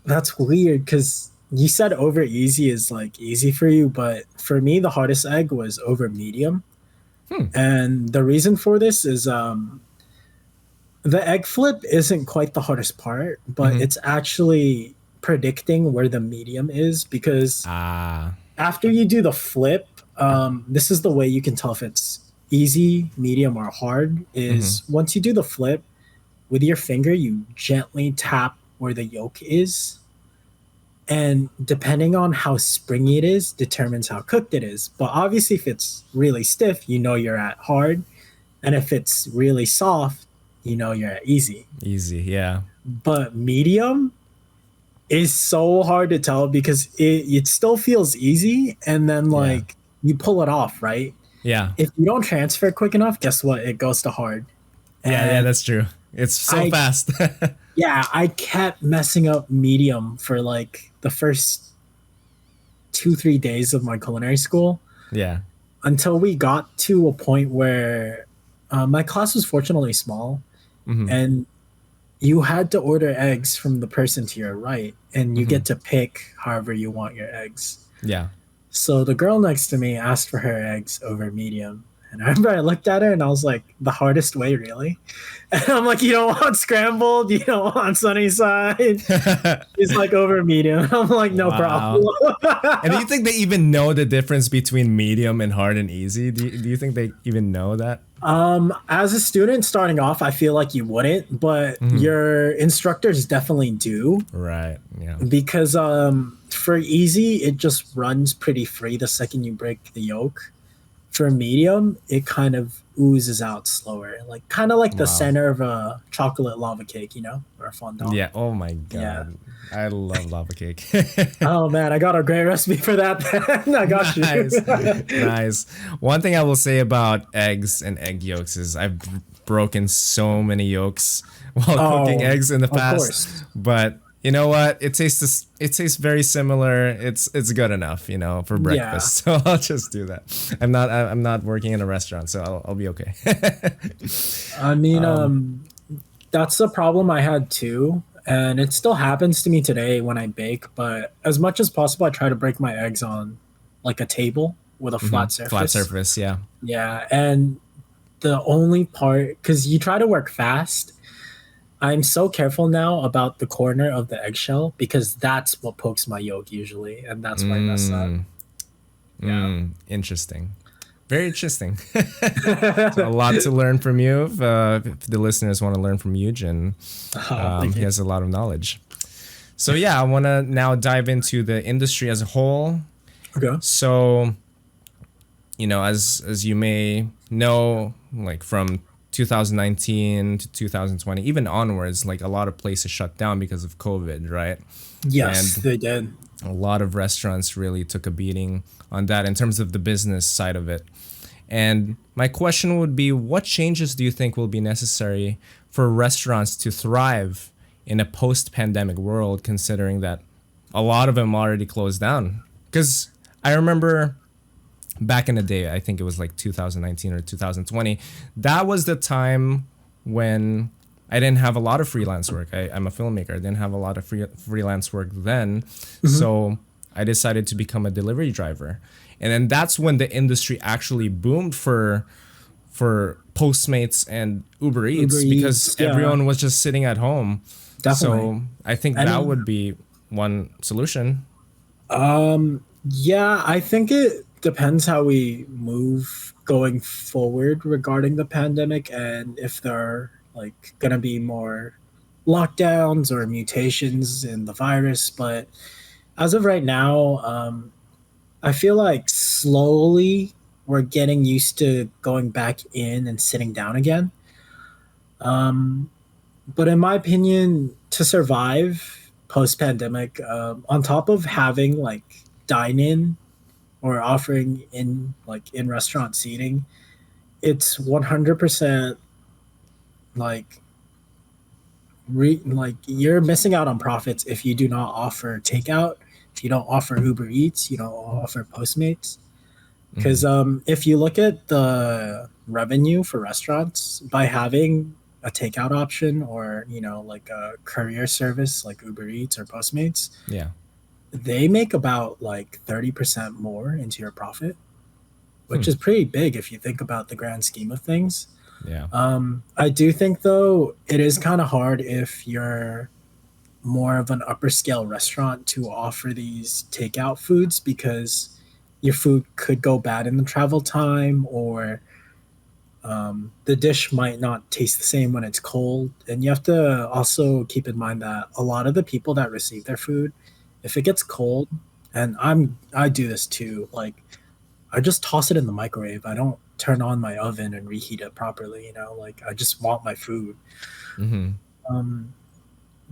that's weird because you said over easy is like easy for you, but for me, the hardest egg was over medium. And the reason for this is the egg flip isn't quite the hardest part, but it's actually predicting where the medium is, because after you do the flip, this is the way you can tell if it's easy, medium, or hard, is once you do the flip, with your finger, you gently tap where the yolk is. And depending on how springy it is, determines how cooked it is. But obviously, if it's really stiff, you know you're at hard. And if it's really soft, you know you're at easy. Easy. Yeah. But medium is so hard to tell because it still feels easy, and then Yeah. like you pull it off, right? Yeah. If you don't transfer quick enough, guess what? It goes to hard. Yeah. Yeah. And That's true. It's so I fast. yeah, I kept messing up medium for like the first 2 3 days of my culinary school Yeah. until we got to a point where my class was fortunately small, Hmm. and you had to order eggs from the person to your right, and you Hmm. get to pick however you want your eggs. Yeah. So the girl next to me asked for her eggs over medium. And I remember I looked at her and I was like, the hardest way, really? And I'm like, you don't want scrambled? You don't want sunny side? He's like, over medium. I'm like, no Wow. problem. And do you think they even know the difference between medium and hard and easy? Do you think they even know that? As a student starting off, I feel like you wouldn't, but your instructors definitely do Right. Yeah. because for easy, it just runs pretty free the second you break the yolk. For medium, it kind of oozes out slower, like kind of like the Wow. center of a chocolate lava cake, or a fondant. Yeah. Oh my Yeah. God. I love lava cake. Oh man, I got a great recipe for that. Then. I got Nice. you. Nice. One thing I will say about eggs and egg yolks is I've broken so many yolks while cooking Oh, eggs in the of past. course. But you know what? It tastes very similar. It's good enough, for Yeah. breakfast. So I'll just do that. I'm not working in a restaurant, so I'll be okay. I mean, that's the problem I had too. And it still happens to me today when I bake, but as much as possible, I try to break my eggs on like a table with a flat Flat surface. surface, yeah. Yeah. And the only part, because you try to work fast, I'm so careful now about the corner of the eggshell because that's what pokes my yolk usually. And that's why I mess up. Yeah. Interesting. Very interesting. A lot to learn from you. If the listeners want to learn from Yujin, Thank he you. has a lot of knowledge. So yeah, I want to now dive into the industry as a whole. Okay. So, as you may know, like from 2019 to 2020, even onwards, like a lot of places shut down because of COVID, right? Yes, And they did. a lot of restaurants really took a beating on that in terms of the business side of it. And my question would be, what changes do you think will be necessary for restaurants to thrive in a post-pandemic world, considering that a lot of them already closed down? Because I remember back in the day, I think it was like 2019 or 2020, that was the time when I didn't have a lot of freelance work. I'm a filmmaker. I didn't have a lot of freelance work then. So I decided to become a delivery driver. And then that's when the industry actually boomed for Postmates and Uber Eats Uber because Eats, yeah, everyone was just sitting at home. definitely. So I think I that mean, would be one solution. yeah, I think it depends how we move going forward regarding the pandemic and if there are like gonna be more lockdowns or mutations in the virus. But as of right now, I feel like slowly we're getting used to going back in and sitting down again. Um, but in my opinion, to survive post pandemic, on top of having like dine in or offering in like in restaurant seating, it's 100% like like you're missing out on profits if you do not offer takeout, if you don't offer Uber Eats, you don't offer Postmates. Because if you look at the revenue for restaurants by having a takeout option or like a courier service like Uber Eats or Postmates, Yeah. they make about like 30% more into your profit, which Hmm. is pretty big if you think about the grand scheme of things. Yeah. I do think though it is kind of hard if you're more of an upper scale restaurant to offer these takeout foods because your food could go bad in the travel time, or the dish might not taste the same when it's cold. And you have to also keep in mind that a lot of the people that receive their food, if it gets cold, and I do this too, like I just toss it in the microwave. I don't turn on my oven and reheat it properly. You know, like I just want my food. Mm-hmm. Um,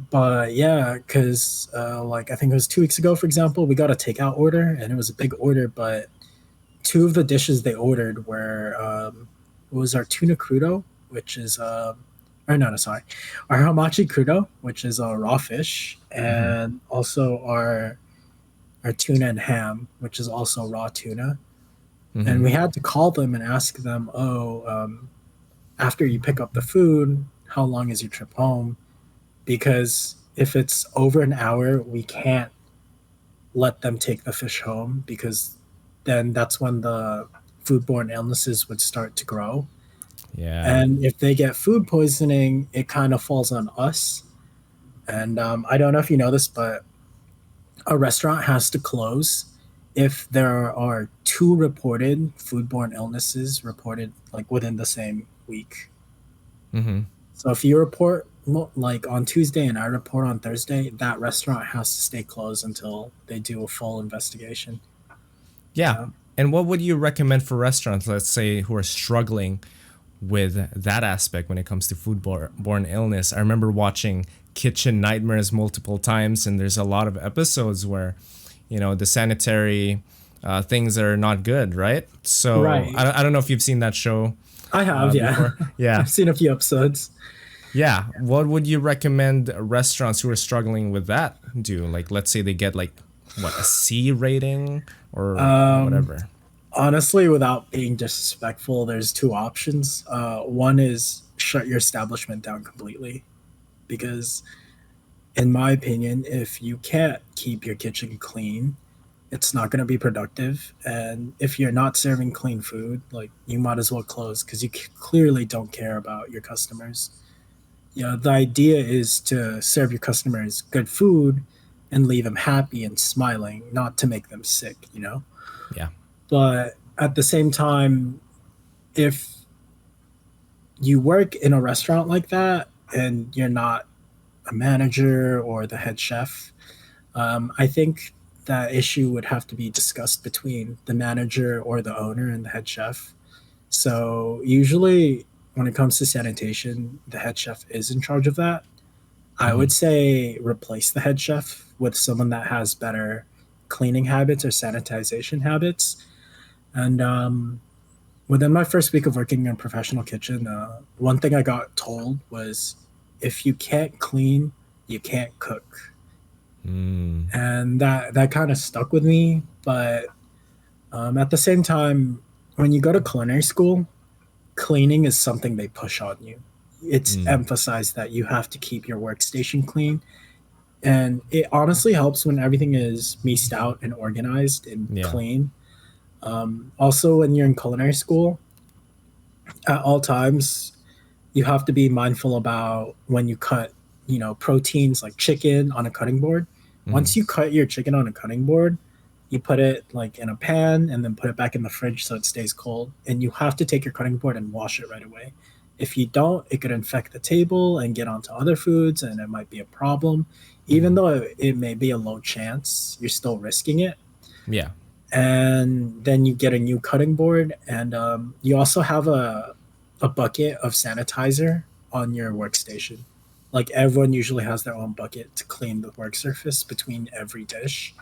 but yeah, because like I think it was 2 weeks ago, for example, we got a takeout order and it was a big order, but two of the dishes they ordered were it was our tuna crudo, which is or no, no, sorry, our hamachi crudo, which is a raw fish, Mm-hmm. and also our tuna and ham, which is also raw tuna. And Mm-hmm. we had to call them and ask them, oh, after you pick up the food, how long is your trip home? Because if it's over an hour, we can't let them take the fish home because then that's when the foodborne illnesses would start to grow. Yeah. And if they get food poisoning, it kind of falls on us. And I don't know if you know this, but a restaurant has to close if there are two reported foodborne illnesses reported like within the same week. Mm-hmm. So if you report like on Tuesday and I report on Thursday, that restaurant has to stay closed until they do a full investigation. Yeah. Yeah. And what would you recommend for restaurants, let's say, who are struggling with that aspect when it comes to foodborne illness? I remember watching Kitchen Nightmares multiple times, and there's a lot of episodes where, the sanitary things are not good, right? So Right. I don't know if you've seen that show I have, yeah. before. Yeah. I've seen a few episodes. Yeah. What would you recommend restaurants who are struggling with that do? Like, let's say they get like, what, a C rating or Um, whatever. Honestly, without being disrespectful, there's two options. One is shut your establishment down completely because, in my opinion, if you can't keep your kitchen clean, it's not going to be productive. And if you're not serving clean food, like you might as well close because you clearly don't care about your customers. The idea is to serve your customers good food and leave them happy and smiling, not to make them sick. Yeah. But at the same time, if you work in a restaurant like that and you're not a manager or the head chef, I think that issue would have to be discussed between the manager or the owner and the head chef. So usually, when it comes to sanitation, the head chef is in charge of that. I Mm-hmm. would say replace the head chef with someone that has better cleaning habits or sanitization habits. And within my first week of working in a professional kitchen, one thing I got told was if you can't clean, you can't cook. Mm. And that kind of stuck with me. But at the same time, when you go to culinary school, cleaning is something they push on you. It's Mm. emphasized that you have to keep your workstation clean. And it honestly helps when everything is meesed out and organized and Yeah. clean. Also, when you're in culinary school, at all times, you have to be mindful about when you cut, proteins like chicken on a cutting board. Mm-hmm. Once you cut your chicken on a cutting board, you put it like in a pan and then put it back in the fridge so it stays cold. And you have to take your cutting board and wash it right away. If you don't, it could infect the table and get onto other foods, and it might be a problem. Even Mm-hmm. though it may be a low chance, you're still risking it. Yeah. And then you get a new cutting board, and you also have a bucket of sanitizer on your workstation. Like everyone usually has their own bucket to clean the work surface between every dish.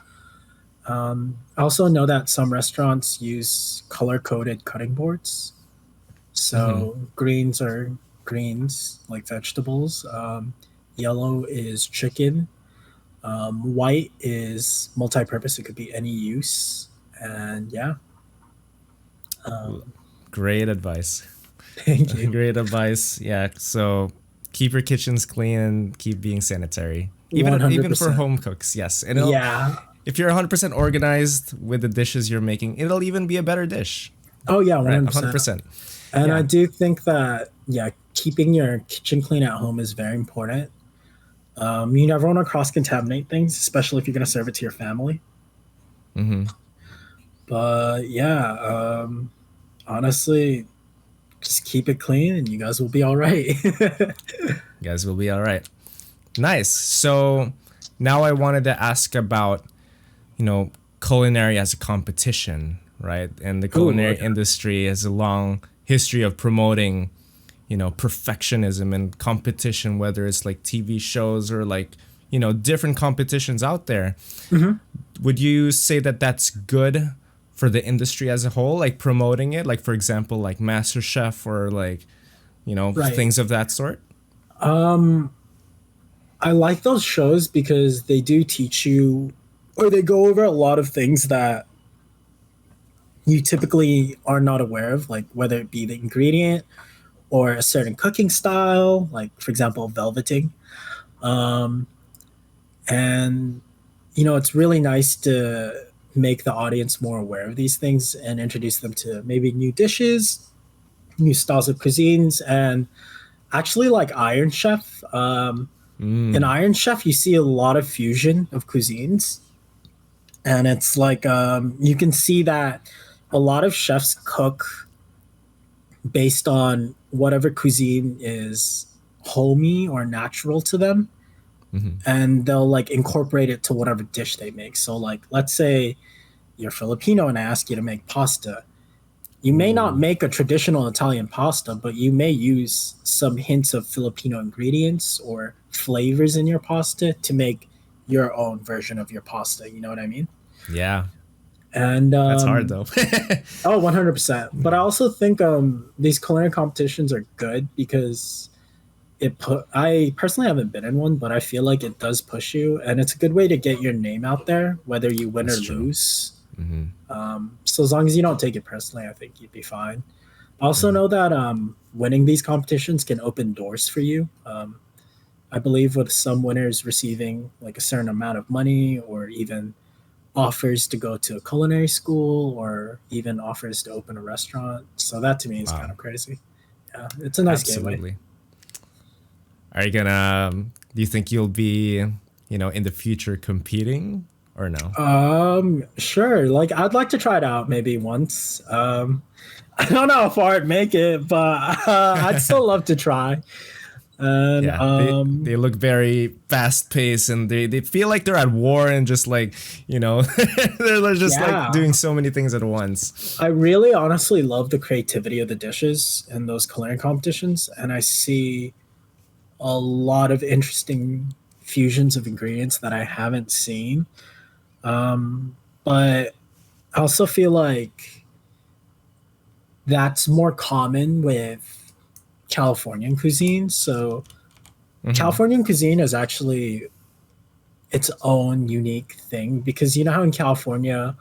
I also know that some restaurants use color coded cutting boards. Mm-hmm. So greens are greens, like vegetables. Yellow is chicken. White is multi purpose, it could be any use. And yeah, um, Great advice. thank you. Great advice. Yeah. So keep your kitchens clean and keep being sanitary. Even for 100%. home cooks, yes. And Yeah. if you're 100% organized with the dishes you're making, it'll even be a better dish. Oh, yeah, Right? 100%. 100%. And I Yeah. do think that, yeah, keeping your kitchen clean at home is very important. You never want to cross contaminate things, especially if you're going to serve it to your family. Mm-hmm. But yeah, honestly, just keep it clean and you guys will be all right. You guys will be all right. Nice. So now I wanted to ask about, culinary as a competition, right? And the Ooh, culinary okay. industry has a long history of promoting, perfectionism and competition, whether it's like TV shows or like, different competitions out there. Mhm. Would you say that that's good for the industry as a whole, like promoting it, like for example, like MasterChef or like, Right. things of that sort? Um, I like those shows because they do teach you, or they go over a lot of things that you typically are not aware of, like whether it be the ingredient or a certain cooking style, like for example, velveting. Um, and it's really nice to make the audience more aware of these things and introduce them to maybe new dishes, new styles of cuisines, and actually like Iron Chef. In Mm. Iron Chef, you see a lot of fusion of cuisines, and it's like you can see that a lot of chefs cook based on whatever cuisine is homey or natural to them, Hmm. and they'll like incorporate it to whatever dish they make. So like let's say you're Filipino and I ask you to make pasta. You may not Ooh. make a traditional Italian pasta, but you may use some hints of Filipino ingredients or flavors in your pasta to make your own version of your pasta. You know what I mean? Yeah, And that's hard though. oh, 100%. But I also think these culinary competitions are good because I personally haven't been in one, but I feel like it does push you, and it's a good way to get your name out there, whether you win or That's true. lose. Hmm. So as long as you don't take it personally, I think you'd be fine. I also Hmm. know that winning these competitions can open doors for you. I believe with some winners receiving like a certain amount of money, or even offers to go to a culinary school, or even offers to open a restaurant. So that to me is kind Wow. of crazy. Yeah, it's a nice gateway. Absolutely. Are you gonna? Do you think you'll be, in the future competing or no? Sure. Like I'd like to try it out maybe once. I don't know how far I'd make it, but I'd still love to try. And Yeah, they look very fast paced and they feel like they're at war and just like, they're just like yeah, doing so many things at once. I really honestly love the creativity of the dishes in those culinary competitions, and I see a lot of interesting fusions of ingredients that I haven't seen. But I also feel like that's more common with Californian cuisine. So Hmm. Californian cuisine is actually its own unique thing, because you know how in California,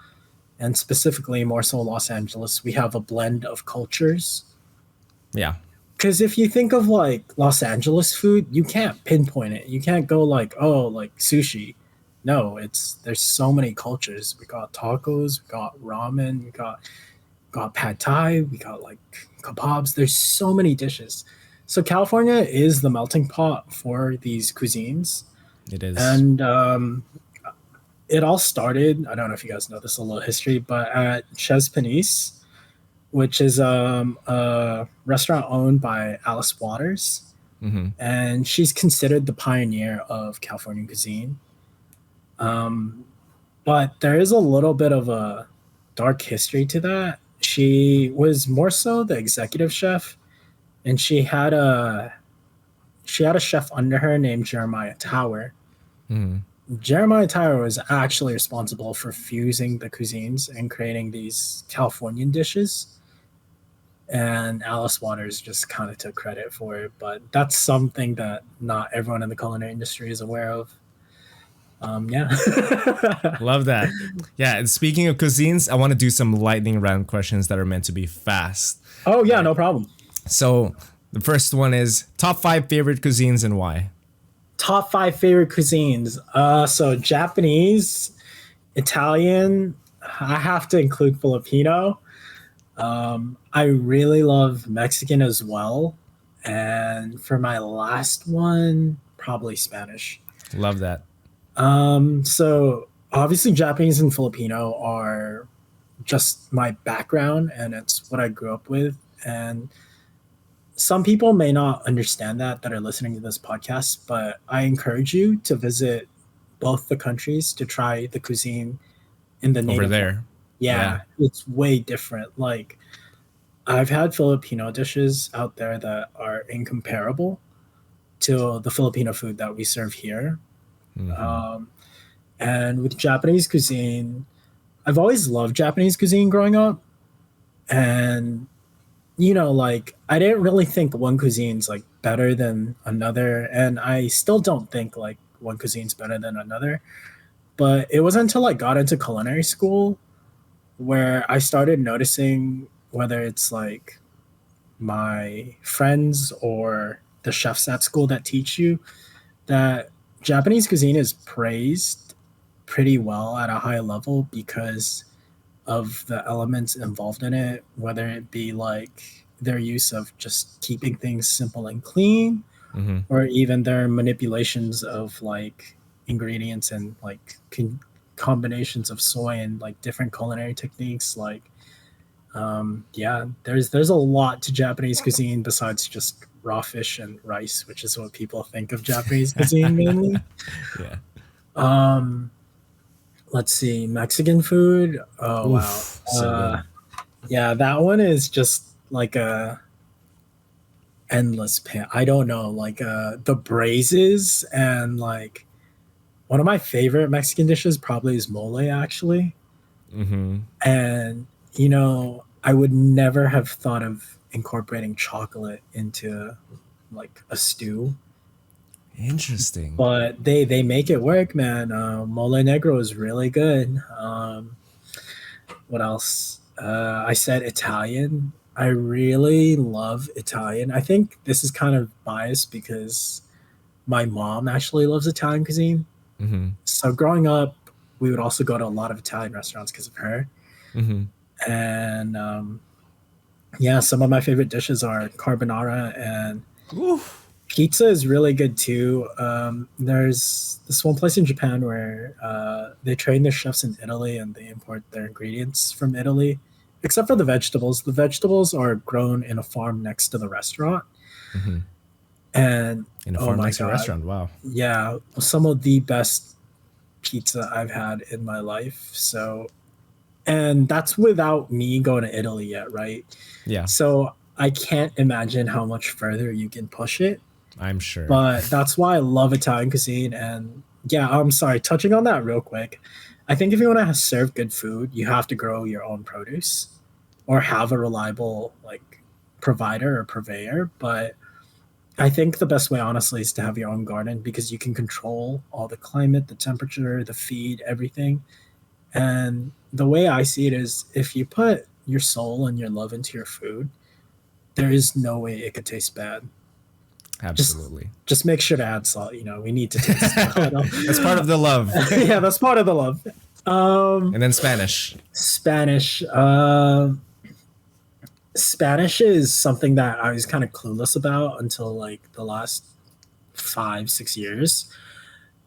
and specifically more so Los Angeles, we have a blend of cultures. Yeah. Because if you think of like Los Angeles food, you can't pinpoint it. You can't go like, oh, like sushi. No, there's so many cultures. We got tacos, we got ramen, we got pad thai, we got like kebabs. There's so many dishes. So California is the melting pot for these cuisines, It is. and it all started. I don't know if you guys know this, a little history, but at Chez Panisse, which is a restaurant owned by Alice Waters, Hmm. and she's considered the pioneer of Californian cuisine. Um, but there is a little bit of a dark history to that. She was more so the executive chef, and she had a chef under her named Jeremiah Tower. Hmm. Jeremiah Tower was actually responsible for fusing the cuisines and creating these Californian dishes, and Alice Waters just kind of took credit for it. But that's something that not everyone in the culinary industry is aware of. Yeah. Love that. Yeah. And speaking of cuisines, I want to do some lightning round questions that are meant to be fast. Oh All yeah, right. no problem. So the first one is top five favorite cuisines and why. Top five favorite cuisines. So Japanese, Italian. I have to include Filipino. I really love Mexican as well. And for my last one, probably Spanish. Love that. So obviously Japanese and Filipino are just my background, and it's what I grew up with. And some people may not understand that are listening to this podcast, but I encourage you to visit both the countries to try the cuisine in the Over native there. Yeah. Yeah, it's way different. Like I've had Filipino dishes out there that are incomparable to the Filipino food that we serve here. Mm-hmm. Um, and with Japanese cuisine, I've always loved Japanese cuisine growing up. And, like I didn't really think one cuisine's like better than another. And I still don't think like one cuisine's better than another. But it wasn't until I got into culinary school where I started noticing whether it's like my friends or the chefs at school that teach you that Japanese cuisine is praised pretty well at a high level because of the elements involved in it, whether it be like their use of just keeping things simple and clean, Mm-hmm. or even their manipulations of like ingredients and like combinations of soy and like different culinary techniques. Like, yeah, there's a lot to Japanese cuisine besides just raw fish and rice, which is what people think of Japanese cuisine mainly. Yeah. Um, let's see, Mexican food. Oh wow. Oof. So good. Yeah, that one is just like a endless pan. I don't know, like the braises and like one of my favorite Mexican dishes probably is mole actually. Mm-hmm. And I would never have thought of incorporating chocolate into like a stew, Interesting. but they make it work, man. Mole negro is really good. What else? I said Italian. I really love Italian. I think this is kind of biased because my mom actually loves Italian cuisine. Mm-hmm. So growing up, we would also go to a lot of Italian restaurants because of her. Mm-hmm. And yeah, some of my favorite dishes are carbonara, and Oof. pizza is really good too. There's this one place in Japan where they train their chefs in Italy and they import their ingredients from Italy, except for the vegetables. The vegetables are grown in a farm next to the restaurant. Mm-hmm. And In a oh farm my next to a God, restaurant. Wow. yeah, some of the best pizza I've had in my life. So, and that's without me going to Italy yet, right? Yeah, So I can't imagine how much further you can push it. I'm sure. But that's why I love Italian cuisine. And yeah, I'm sorry, touching on that real quick. I think if you want to serve good food, you have to grow your own produce or have a reliable like provider or purveyor. But I think the best way, honestly, is to have your own garden because you can control all the climate, the temperature, the feed, everything. And the way I see it is if you put your soul and your love into your food, there is no way it could taste bad. Just Absolutely. just make sure to add salt. We need to taste That's part of the love. yeah, that's part of the love. And then Spanish. Spanish. Spanish is something that I was kind of clueless about until like the last 5, 6 years.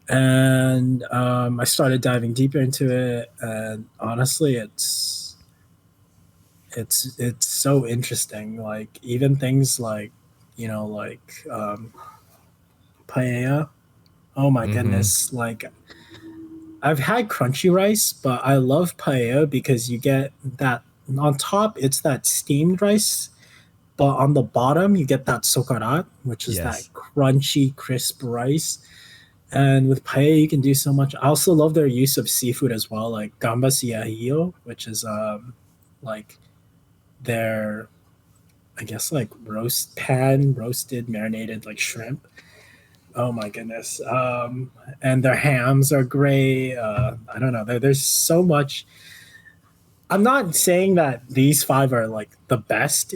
And I started diving deeper into it, and honestly, it's so interesting. Like even things like paella. Oh my Mm-hmm. goodness! Like I've had crunchy rice, but I love paella because you get that on top. It's that steamed rice, but on the bottom you get that socarat, which is that Yes. crunchy, crisp rice. And with paella, you can do so much. I also love their use of seafood as well, like gambas y ajillo, which is like their, I guess, like roasted, marinated like shrimp. Oh my goodness. And their hams are great. I don't know. There's so much. I'm not saying that these five are like the best.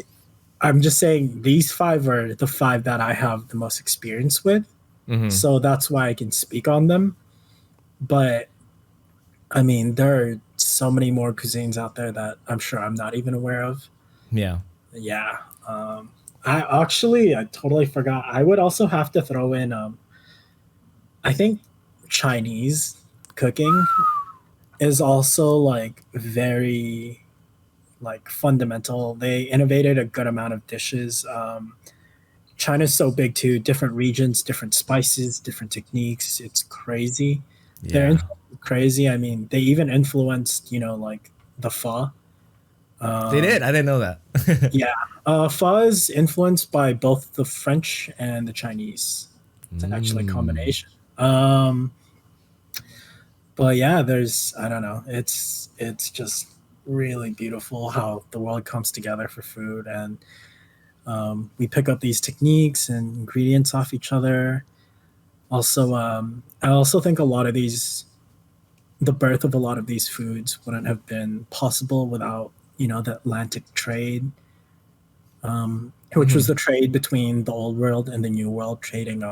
I'm just saying these five are the five that I have the most experience with. Mm-hmm. So that's why I can speak on them. But I mean, there are so many more cuisines out there that I'm sure I'm not even aware of. Yeah. Yeah. I totally forgot. I would also have to throw in, I think Chinese cooking is also like very like fundamental. They innovated a good amount of dishes. China's so big too, different regions, different spices, different techniques. It's crazy. They're Yeah. crazy. I mean, they even influenced, like the pho. They did. I didn't know that. Yeah, pho is influenced by both the French and the Chinese. It's actually a Mm. combination. Um, but yeah, there's I don't know. It's just really beautiful how the world comes together for food, and we pick up these techniques and ingredients off each other. Also, I also think a lot of these, the birth of a lot of these foods wouldn't have been possible without the Atlantic trade, which was Mhm. the trade between the old world and the new world, trading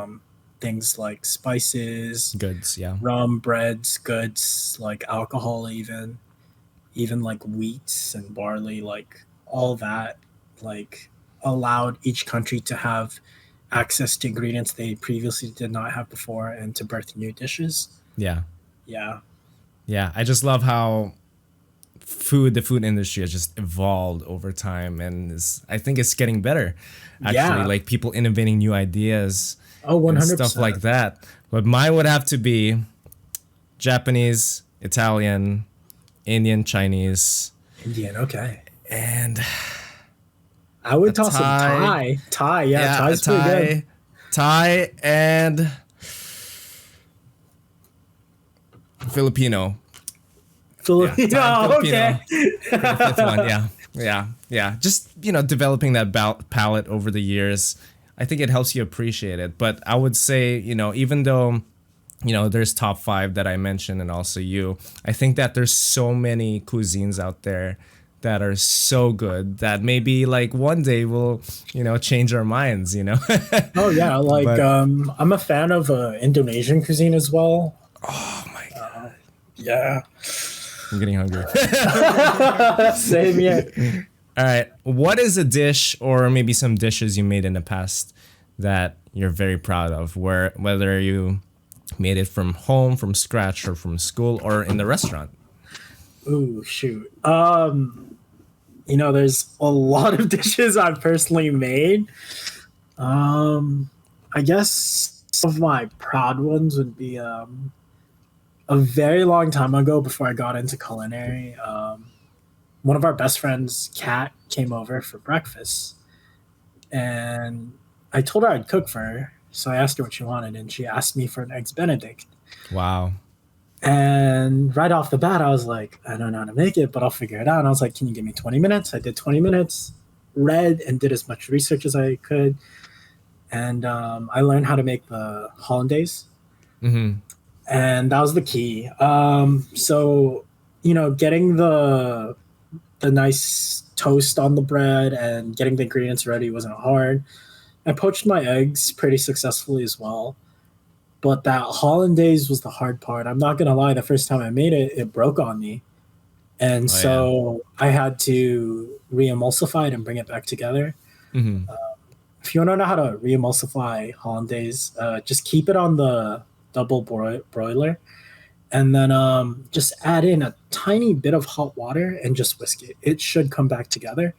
things like spices, Goods. Yeah. rum, breads, goods, like alcohol, even like wheats and barley, like all that, like allowed each country to have access to ingredients they previously did not have before and to birth new dishes. Yeah. Yeah. Yeah. I just love how the food industry has just evolved over time, and I think it's getting better. Actually, Yeah. like people innovating new ideas Oh, and stuff 100%. like that. But mine would have to be Japanese, Italian, Indian, Chinese, Indian. Okay. and I a would toss in Thai. Thai. Thai. Yeah. Yeah, a Thai's pretty good. Thai, and Filipino. Yeah, Filipino. Thai and Okay. Filipino for the fifth one. Yeah, yeah. Just developing that palette over the years. I think it helps you appreciate it. But I would say, even though there's top five that I mentioned, and also you, I think that there's so many cuisines out there that are so good that maybe like one day we'll change our minds. Oh yeah. Like But I'm a fan of Indonesian cuisine as well. oh my god, Yeah. I'm getting hungry. Same here. All right, what is a dish or maybe some dishes you made in the past that you're very proud of, whether you made it from home, from scratch, or from school, or in the restaurant? Ooh, shoot. There's a lot of dishes I've personally made. Um, I guess some of my proud ones would be a very long time ago before I got into culinary. One of our best friends, Kat, came over for breakfast, and I told her I'd cook for her. So I asked her what she wanted, and she asked me for an eggs Benedict. Wow. And right off the bat, I was like, I don't know how to make it, but I'll figure it out. And I was like, can you give me 20 minutes? I did 20 minutes, read and did as much research as I could. And I learned how to make the hollandaise. Mm-hmm. And that was the key. Getting the nice toast on the bread and getting the ingredients ready wasn't hard. I poached my eggs pretty successfully as well. But that hollandaise was the hard part. I'm not gonna lie, the first time I made it, it broke on me. And Oh yeah. so I had to re-emulsify it and bring it back together. Mm-hmm. If you want to know how to re-emulsify hollandaise, just keep it on the double broiler and then just add in a tiny bit of hot water and just whisk it. It should come back together,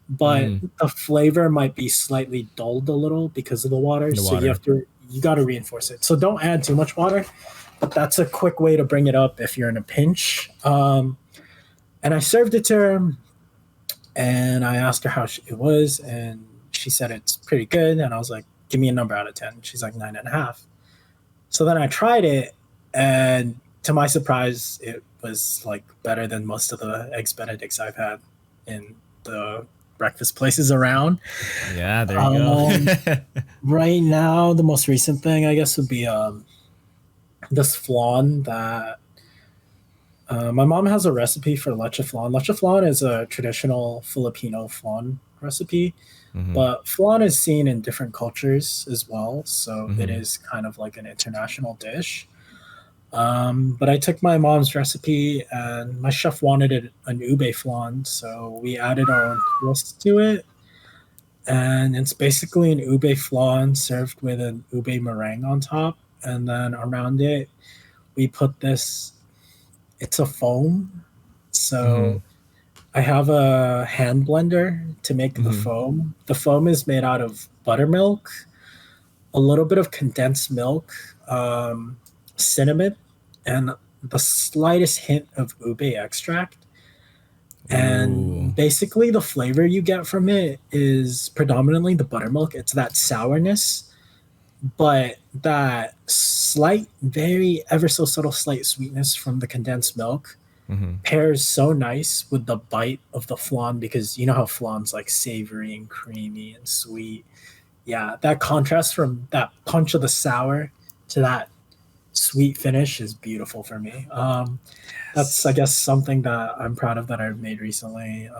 but Mm. the flavor might be slightly dulled a little because of the water. The So water. you got to reinforce it. So don't add too much water, but that's a quick way to bring it up if you're in a pinch. And I served it to her, and I asked her how it was, and she said it's pretty good. And I was like, give me a number out of 10. She's like 9.5. So then I tried it, and to my surprise, it was like better than most of the eggs Benedicts I've had in the breakfast places around. Yeah, there you go. Right now, the most recent thing I guess would be this flan that my mom has a recipe for leche flan. Leche flan is a traditional Filipino flan recipe, Mm-hmm. but flan is seen in different cultures as well, so it Mm-hmm. is kind of like an international dish. But I took my mom's recipe, and my chef wanted an ube flan, so we added our own twist to it. And it's basically an ube flan served with an ube meringue on top, and then around it we put this. It's a foam, Mm-hmm. so I have a hand blender to make the Mm-hmm. foam. The foam is made out of buttermilk, a little bit of condensed milk, cinnamon, and the slightest hint of ube extract. And Ooh. basically the flavor you get from it is predominantly the buttermilk. It's that sourness, but that slight, very ever so subtle slight sweetness from the condensed milk Mm-hmm. pairs so nice with the bite of the flan, because you know how flan's like savory and creamy and sweet. Yeah, that contrast from that punch of the sour to that sweet finish is beautiful for me. That's, I Yes. guess, something that I'm proud of that I've made recently.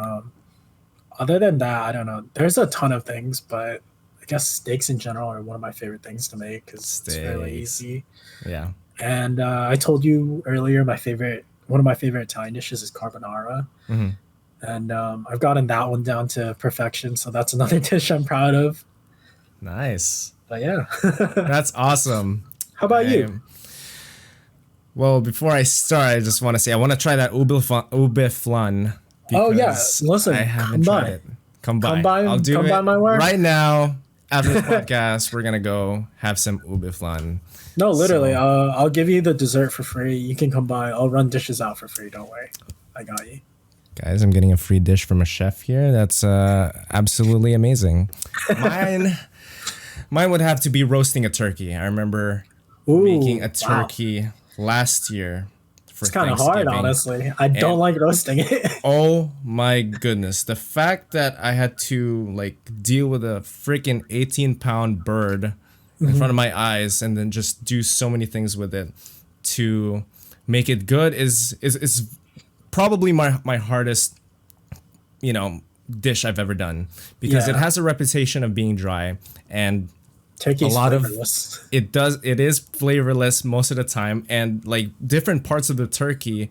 Other than that, I don't know. There's a ton of things, but I guess steaks in general are one of my favorite things to make because it's fairly Steaks. easy. Yeah. And I told you earlier, one of my favorite Italian dishes is carbonara, Mm-hmm. and I've gotten that one down to perfection. So that's another dish I'm proud of. Nice. But yeah, That's awesome. how about I you? Well, before I start, I just want to say I want to try that ube flan Oh yeah, because I listen, haven't come tried by, it. Come by. I'll do come by it my work. right now. After this podcast, we're gonna go have some ube flan. No, literally, So, I'll give you the dessert for free. You can come by. I'll run dishes out for free. Don't worry, I got you. guys, I'm getting a free dish from a chef here. That's absolutely amazing. Mine, mine would have to be roasting a turkey. I remember making Ooh, a wow. turkey last year for It's kind of hard, Thanksgiving. honestly. I don't And like roasting it. oh my goodness. The fact that I had to like deal with a freaking 18-pound bird in front of my eyes and then just do so many things with it to make it good is probably my hardest, dish I've ever done because it Yeah, has a reputation of being dry and a turkey's lot of flavorless. it is flavorless most of the time and like different parts of the turkey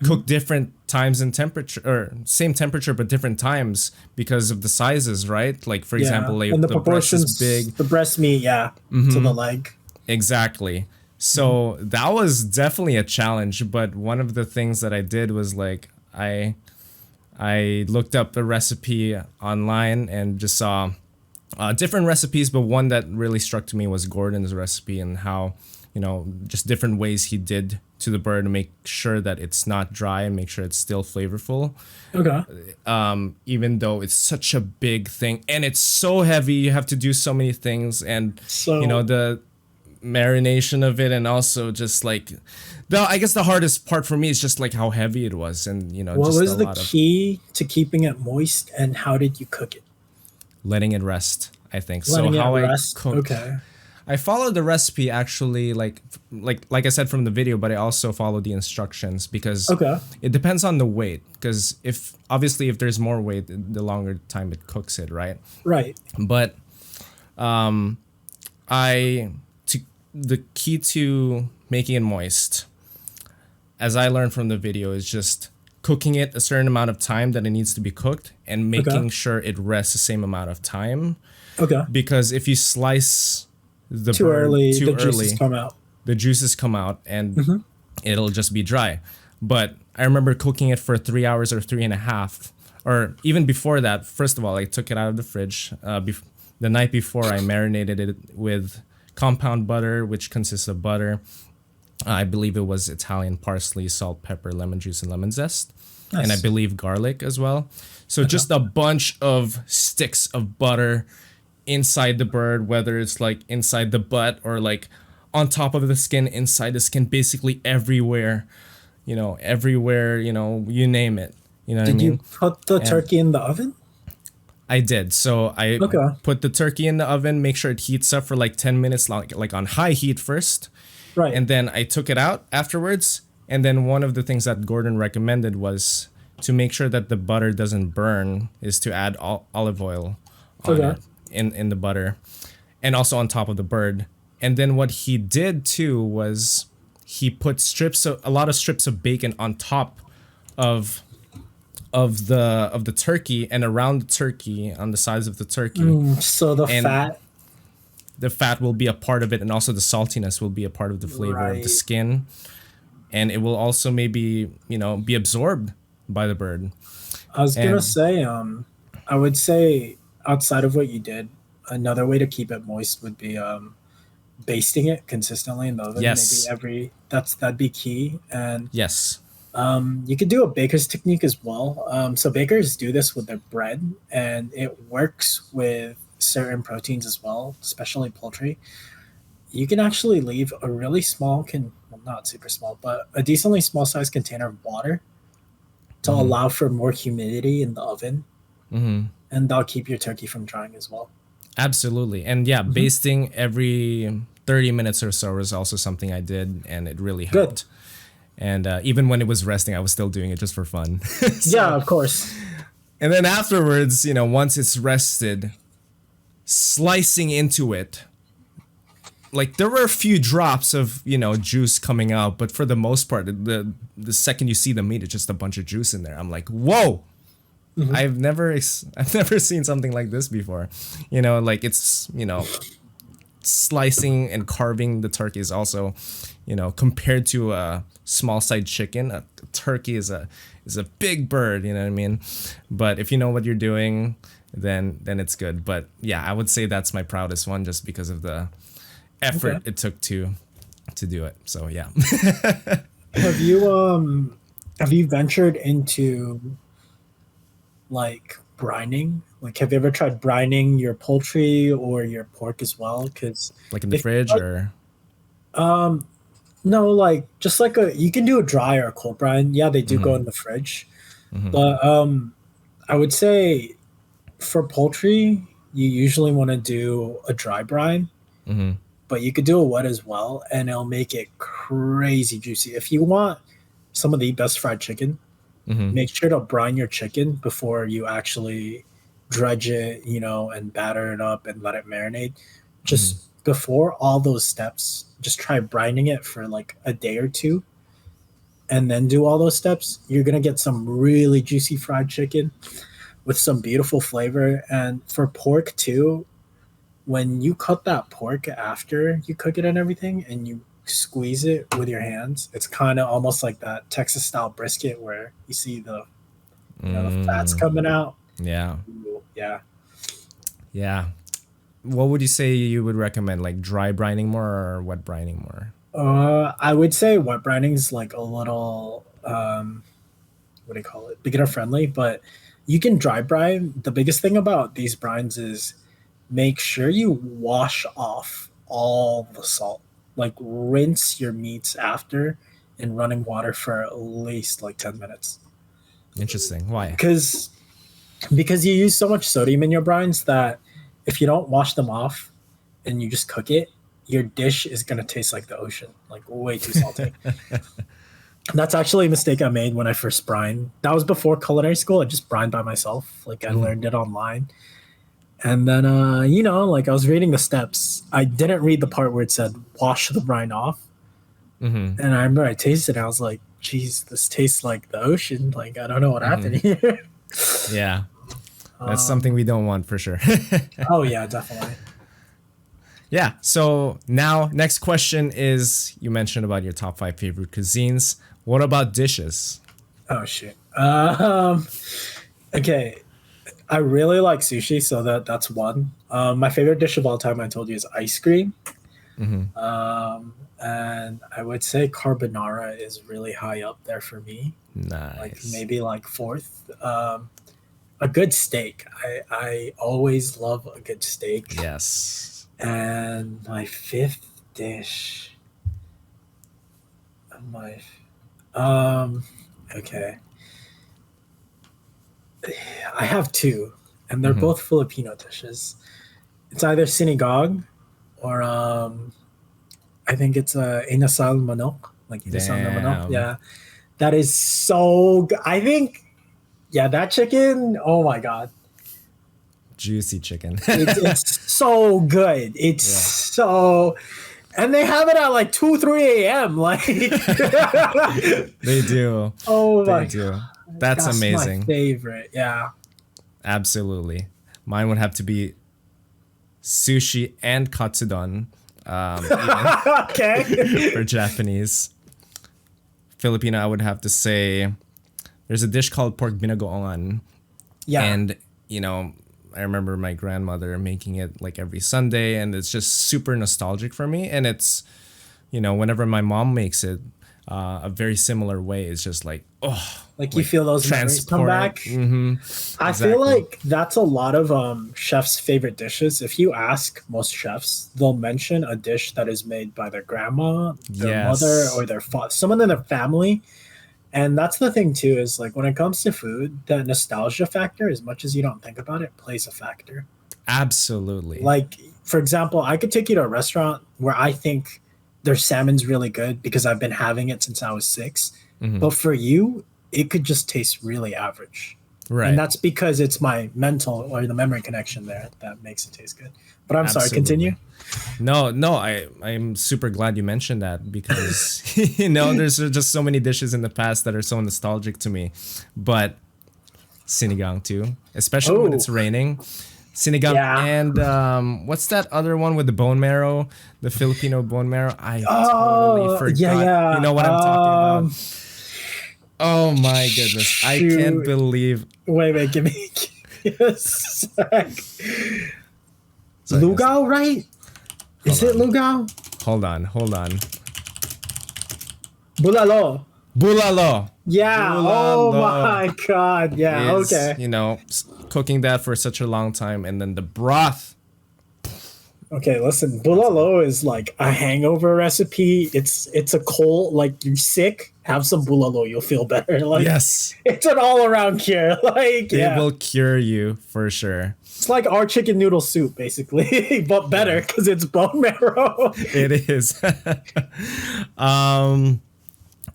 cook different times and temperature or same temperature but different times because of the sizes, right? Like for Yeah, example, like and the the breast is proportions, big. the breast meat, yeah, to the leg. Exactly. So that was definitely a challenge, but one of the things that I did was like I looked up a recipe online and just saw different recipes, but one that really struck to me was Gordon's recipe and how, just different ways he did to the bird to make sure that it's not dry and make sure it's still flavorful, Okay. even though it's such a big thing and it's so heavy. You have to do so many things, and So, the marination of it, and also just like I guess the hardest part for me is just like how heavy it was, and what just a was the lot of key to keeping it moist, and how did you cook it? letting it rest, I think. So Letting it how I rest. cook, Okay. I followed the recipe actually, like I said from the video, but I also followed the instructions because Okay. it depends on the weight. Because if there's more weight, the longer time it cooks it, right? Right. But I to the key to making it moist, as I learned from the video, is just cooking it a certain amount of time that it needs to be cooked and making Okay. sure it rests the same amount of time. Okay. Because if you slice the Too bird early, too the early, juices come out. the juices come out and it'll just be dry. But I remember cooking it for 3 hours or 3.5, or even before that. First of all, I took it out of the fridge. The night before, I marinated it with compound butter, which consists of butter. I believe it was Italian parsley, salt, pepper, lemon juice, and lemon zest. And I Nice. believe garlic as well. So just a bunch of sticks of butter inside the bird, whether it's like inside the butt or like on top of the skin, inside the skin, basically everywhere, everywhere, you name it. You know what I Did you mean? put the And turkey in the oven? I did. So I Okay. put the turkey in the oven, make sure it heats up for like 10 minutes, like on high heat first. Right. And then I took it out afterwards. And then one of the things that Gordon recommended was to make sure that the butter doesn't burn is to add olive oil on Okay. it in the butter and also on top of the bird. And then what he did too was he put a lot of strips of bacon on top of the turkey and around the turkey on the sides of the turkey. So the And fat, the fat will be a part of it, and also the saltiness will be a part of the flavor of the right? skin, and it will also maybe be absorbed by the bird. I was gonna And say, I would say outside of what you did, another way to keep it moist would be basting it consistently in the oven. Maybe yes, that'd be key. And yes, You could do a baker's technique as well. So bakers do this with their bread, and it works with certain proteins as well, especially poultry. You can actually leave a really small well, not super small, but a decently small size container of water to Mm-hmm. allow for more humidity in the oven, Mm-hmm. and that'll keep your turkey from drying as well. Absolutely. And yeah, Hmm. basting every 30 minutes or so was also something I did, and it really Good. helped. And even when it was resting, I was still doing it just for fun. Yeah, So, of course. and then afterwards, once it's rested, slicing into it, like there were a few drops of juice coming out, but for the most part, the second you see the meat, it's just a bunch of juice in there. I'm like, whoa! Hmm. I've never seen something like this before. Like it's slicing and carving the turkey is also, compared to a small side chicken, a turkey is a big bird. You know what I mean? But if you know what you're doing, then it's good. But yeah, I would say that's my proudest one, just because of the effort Okay. it took to do it. So yeah. Have you ventured into like brining? Like, have you ever tried brining your poultry or your pork as well? Because Like in the if fridge or. um no, like just like you can do a dry or a cold brine. Yeah, they do go Mm-hmm, in the fridge, mm-hmm, but I would say for poultry, you usually want to do a dry brine, mm-hmm, but you could do a wet as well, and it'll make it crazy juicy. If you want some of the best fried chicken, mm-hmm, make sure to brine your chicken before you actually dredge it, and batter it up and let it marinate. mm-hmm, Just before all those steps, just try brining it for like a day or two and then do all those steps. You're going to get some really juicy fried chicken with some beautiful flavor. And for pork too, when you cut that pork after you cook it and everything and you squeeze it with your hands, it's kind of almost like that Texas style brisket where you see the fats mm, coming out. yeah. Ooh, yeah. Yeah. What would you say you would recommend? Like dry brining more or wet brining more? I would say wet brining is like a little what do you call it? Beginner friendly, but you can dry brine. The biggest thing about these brines is make sure you wash off all the salt. Like rinse your meats after in running water for at least like 10 minutes. Interesting. Why? Because you use so much sodium in your brines that if you don't wash them off and you just cook it, your dish is gonna taste like the ocean, like way too salty. That's actually a mistake I made when I first brined. That was before culinary school. I just brined by myself. Like I Mm-hmm. learned it online. And then like I was reading the steps. I didn't read the part where it said wash the brine off. Mm-hmm. And I remember I tasted it. I was like, geez, this tastes like the ocean. Like I don't know what Mm-hmm. happened here. Yeah. That's something um, we don't want for sure. oh yeah, definitely. Yeah. So now, next question is you mentioned about your top 5 favorite cuisines. What about dishes? Oh shit. Okay. I really like sushi, so that's one. My favorite dish of all time, I told you, is ice cream. Mm-hmm. And I would say carbonara is really high up there for me, like Nice. maybe like fourth. A good steak. I always love a good steak. Yes. And my fifth dish, my um, okay, I have two, and they're Mm-hmm. both Filipino dishes. It's either sinigang or I think it's inasal manok, like inasal na manok. Damn. Yeah, that is so good. I think, yeah, that chicken. Oh my god, Juicy chicken. it's so good. It's Yeah. so, and they have it at like 2, 3 a.m. Like, They do. oh They my god, do. That's that's my amazing. favorite. Yeah. Absolutely. Mine would have to be sushi and katsudon. Even Okay. for Japanese. Filipino, I would have to say there's a dish called pork binagoongan. Yeah. And, I remember my grandmother making it like every Sunday, and it's just super nostalgic for me. And it's, whenever my mom makes it, a very similar way. It's just like, oh, Like you feel those memories come back. I feel like that's a lot of chefs' favorite dishes. If you ask most chefs, they'll mention a dish that is made by their grandma, their mother, or their father, someone in their family. And that's the thing too, is like when it comes to food, the nostalgia factor, as much as you don't think about it, plays a factor. Absolutely. Like, for example, I could take you to a restaurant where I think their salmon's really good because I've been having it since I was 6. But for you, it could just taste really average. Right. And that's because it's my mental or the memory connection there that makes it taste good. But I'm sorry, continue. No, I'm super glad you mentioned that because, there's just so many dishes in the past that are so nostalgic to me. But sinigang too, especially when it's raining. Sinigang and what's that other one with the bone marrow? The Filipino bone marrow? I totally forgot. Yeah. You know what I'm talking about? Oh my goodness. I can't believe. Wait, give me a sec. Lugao, right? Is it Lugao? Hold on. Bulalo. Yeah. Bulalo. Oh my God. Yeah. Is, okay. Cooking that for such a long time, and then the broth. Okay, listen. Bulalo is like a hangover recipe. It's a cold, like you're sick. Have some bulalo, you'll feel better. Like, yes, it's an all around cure. Like it will cure you for sure. It's like our chicken noodle soup, basically, but better because it's bone marrow. It is.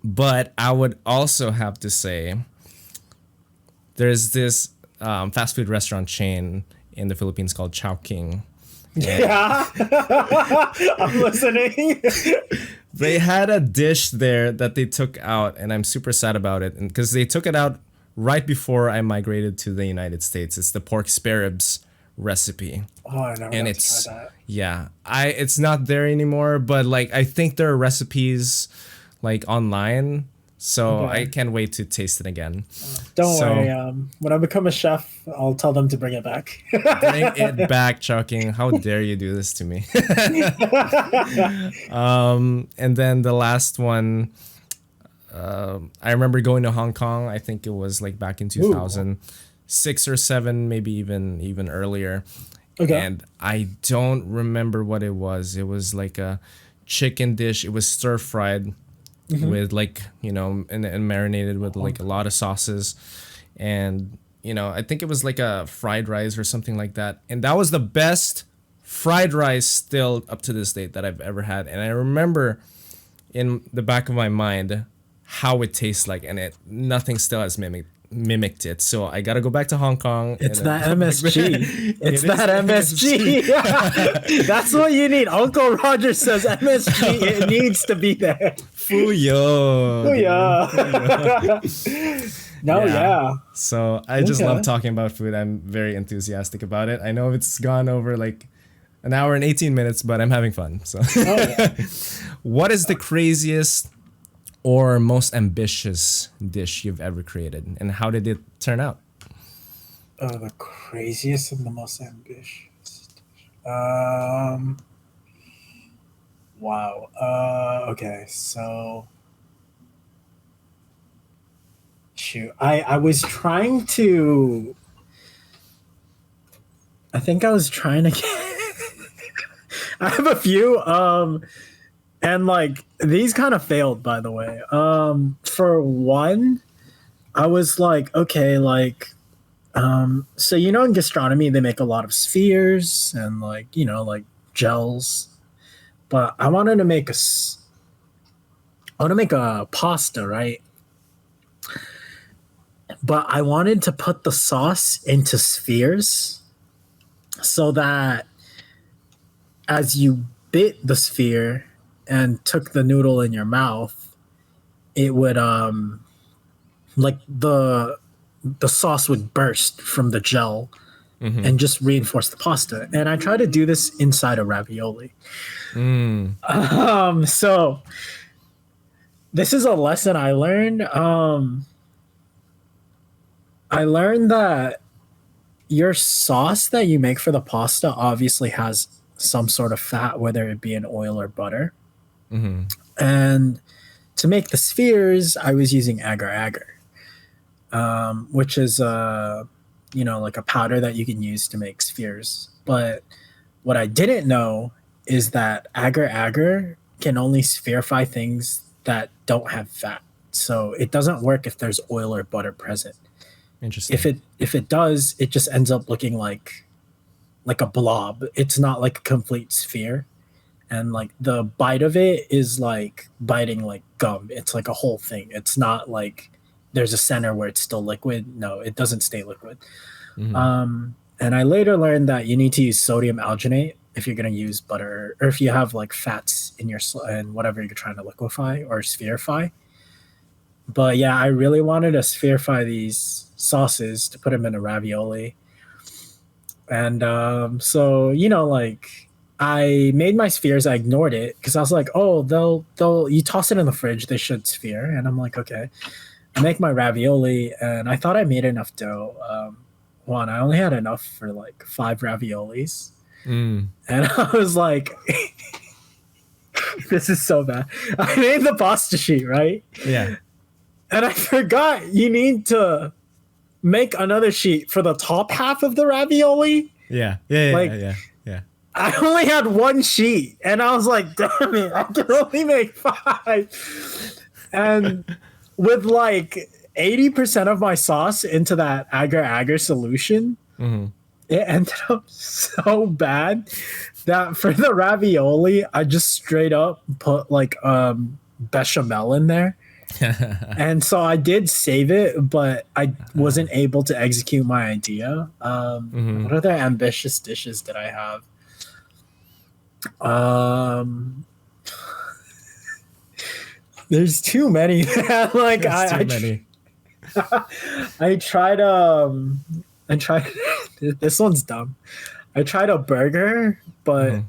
But I would also have to say, there's this fast food restaurant chain in the Philippines called Chowking. Yeah, I'm listening. They had a dish there that they took out, and I'm super sad about it, because they took it out right before I migrated to the United States. It's the pork spare ribs recipe. Oh, I never got to try that. It's not there anymore, but like I think there are recipes like online. So I can't wait to taste it again. Don't worry. When I become a chef, I'll tell them to bring it back. Bring it back, Chowking. How dare you do this to me? And then the last one, I remember going to Hong Kong. I think it was like back in 2006 or 7, maybe even earlier. Okay. And I don't remember what it was. It was like a chicken dish. It was stir fried. With like, and marinated with like a lot of sauces. And, I think it was like a fried rice or something like that. And that was the best fried rice still up to this date that I've ever had. And I remember in the back of my mind how it tastes like, and nothing still has mimicked it. So I got to go back to Hong Kong. It's that MSG. It's that MSG. That's what you need. Uncle Roger says MSG. It needs to be there. Fuyo. Yeah. So I just love talking about food. I'm very enthusiastic about it. I know it's gone over like an hour and 18 minutes, but I'm having fun. So what is the craziest or most ambitious dish you've ever created, and how did it turn out? The craziest and the most ambitious. Wow. Okay. So, shoot. I was trying to. I think I was trying to get. I have a few. And like these kind of failed, by the way. For one, I was like, okay, like, so in gastronomy they make a lot of spheres and like like gels, but I wanted to make a pasta, right? But I wanted to put the sauce into spheres so that as you bit the sphere and took the noodle in your mouth, it would like the sauce would burst from the gel and just reinforce the pasta. And I tried to do this inside a ravioli. So this is a lesson I learned. I learned that your sauce that you make for the pasta obviously has some sort of fat, whether it be in oil or butter. And to make the spheres, I was using agar-agar, which is like a powder that you can use to make spheres. But what I didn't know is that agar-agar can only spherify things that don't have fat. So it doesn't work if there's oil or butter present. Interesting. If it does, it just ends up looking like a blob. It's not like a complete sphere. And like the bite of it is like biting like gum. It's like a whole thing. It's not like there's a center where it's still liquid. No, it doesn't stay liquid. And I later learned that you need to use sodium alginate if you're going to use butter, or if you have like fats in and whatever you're trying to liquefy or spherify. But yeah, I really wanted to spherify these sauces to put them in a ravioli. And so, like I made my spheres. I ignored it because I was like, oh, you toss it in the fridge, they should sphere. And I'm like, okay. I make my ravioli, and I thought I made enough dough. I only had enough for like 5 raviolis. And I was like, this is so bad. I made the pasta sheet, right? Yeah. And I forgot you need to make another sheet for the top half of the ravioli. Yeah. I only had 1 sheet, and I was like, damn it, I can only make 5. And with like 80% of my sauce into that agar-agar solution, it ended up so bad that for the ravioli, I just straight up put like bechamel in there. And so I did save it, but I wasn't able to execute my idea. What other ambitious dishes did I have? There's too many. Like I tried this one's dumb. I tried a burger, but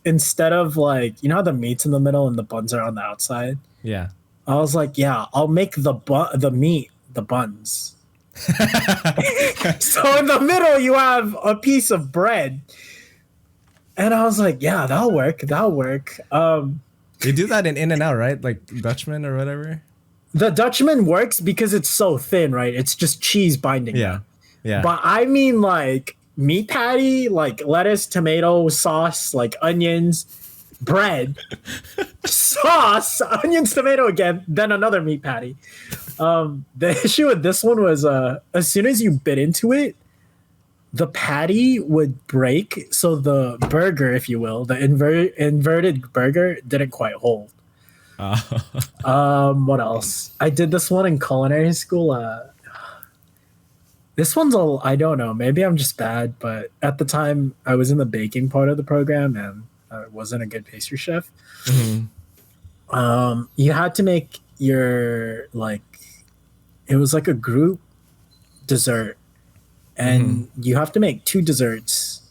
instead of like, how the meat's in the middle and the buns are on the outside? Yeah. I was like, yeah, I'll make the meat the buns. So in the middle you have a piece of bread. And I was like, yeah, that'll work. You do that in In-N-Out, right? Like Dutchman or whatever? The Dutchman works because it's so thin, right? It's just cheese binding. Yeah. Yeah. But I mean like meat patty, like lettuce, tomato, sauce, like onions, bread, sauce, onions, tomato again, then another meat patty. The issue with this one was as soon as you bit into it, the patty would break. So the burger, if you will, the inverted burger didn't quite hold. What else? I did this one in culinary school. This one's I don't know. Maybe I'm just bad, but at the time I was in the baking part of the program and I wasn't a good pastry chef. You had to make your it was like a group dessert, and you have to make 2 desserts,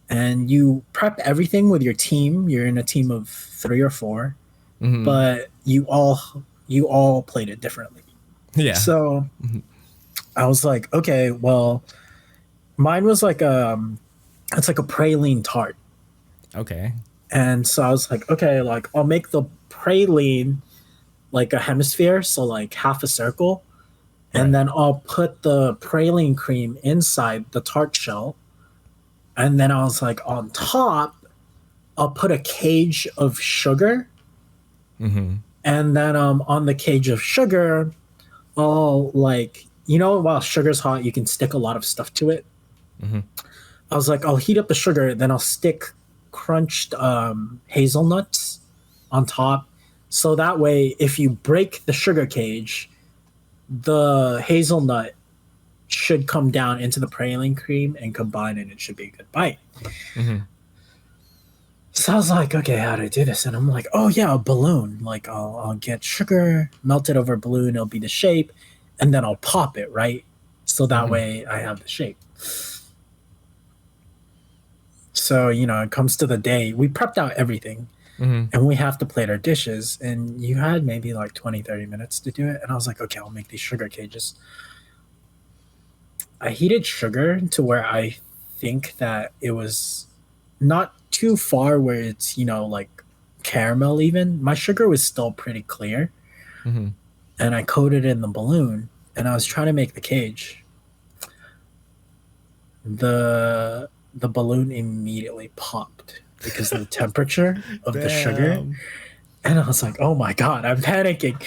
and you prep everything with your team. You're in a team of 3 or 4, but you all played it differently. Yeah. So I was like, okay, well, mine was like it's like a praline tart. Okay. And so I was like, okay, like I'll make the praline like a hemisphere, so like half a circle, and then I'll put the praline cream inside the tart shell, and then I was like, on top, I'll put a cage of sugar, and then on the cage of sugar, I'll while sugar's hot, you can stick a lot of stuff to it. I was like, I'll heat up the sugar, then I'll stick crunched hazelnuts on top, so that way if you break the sugar cage, the hazelnut should come down into the praline cream and combine, and it should be a good bite. So I was like, okay, how do I do this? And I'm like, oh yeah, a balloon. Like I'll get sugar, melt it over a balloon, it'll be the shape, and then I'll pop it, right? So that way I have the shape. So, it comes to the day, we prepped out everything, and we have to plate our dishes, and you had maybe like 20, 30 minutes to do it. And I was like, okay, I'll make these sugar cages. I heated sugar to where I think that it was not too far where it's, like caramel even. My sugar was still pretty clear. and I coated it in the balloon, and I was trying to make the cage. The balloon immediately popped because of the temperature of the sugar. And I was like, oh my God, I'm panicking.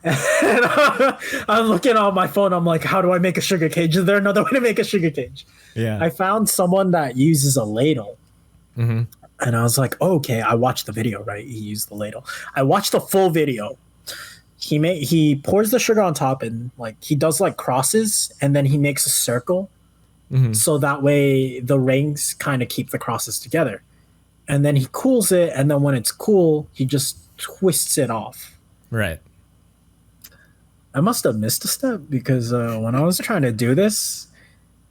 And I'm looking on my phone. I'm like, how do I make a sugar cage? Is there another way to make a sugar cage? Yeah. I found someone that uses a ladle. And I was like, oh, okay, I watched the video, right? He used the ladle. I watched the full video. He pours the sugar on top and like he does like crosses and then he makes a circle. So that way the rings kind of keep the crosses together. And then he cools it, and then when it's cool, he just twists it off. Right. I must have missed a step because when I was trying to do this,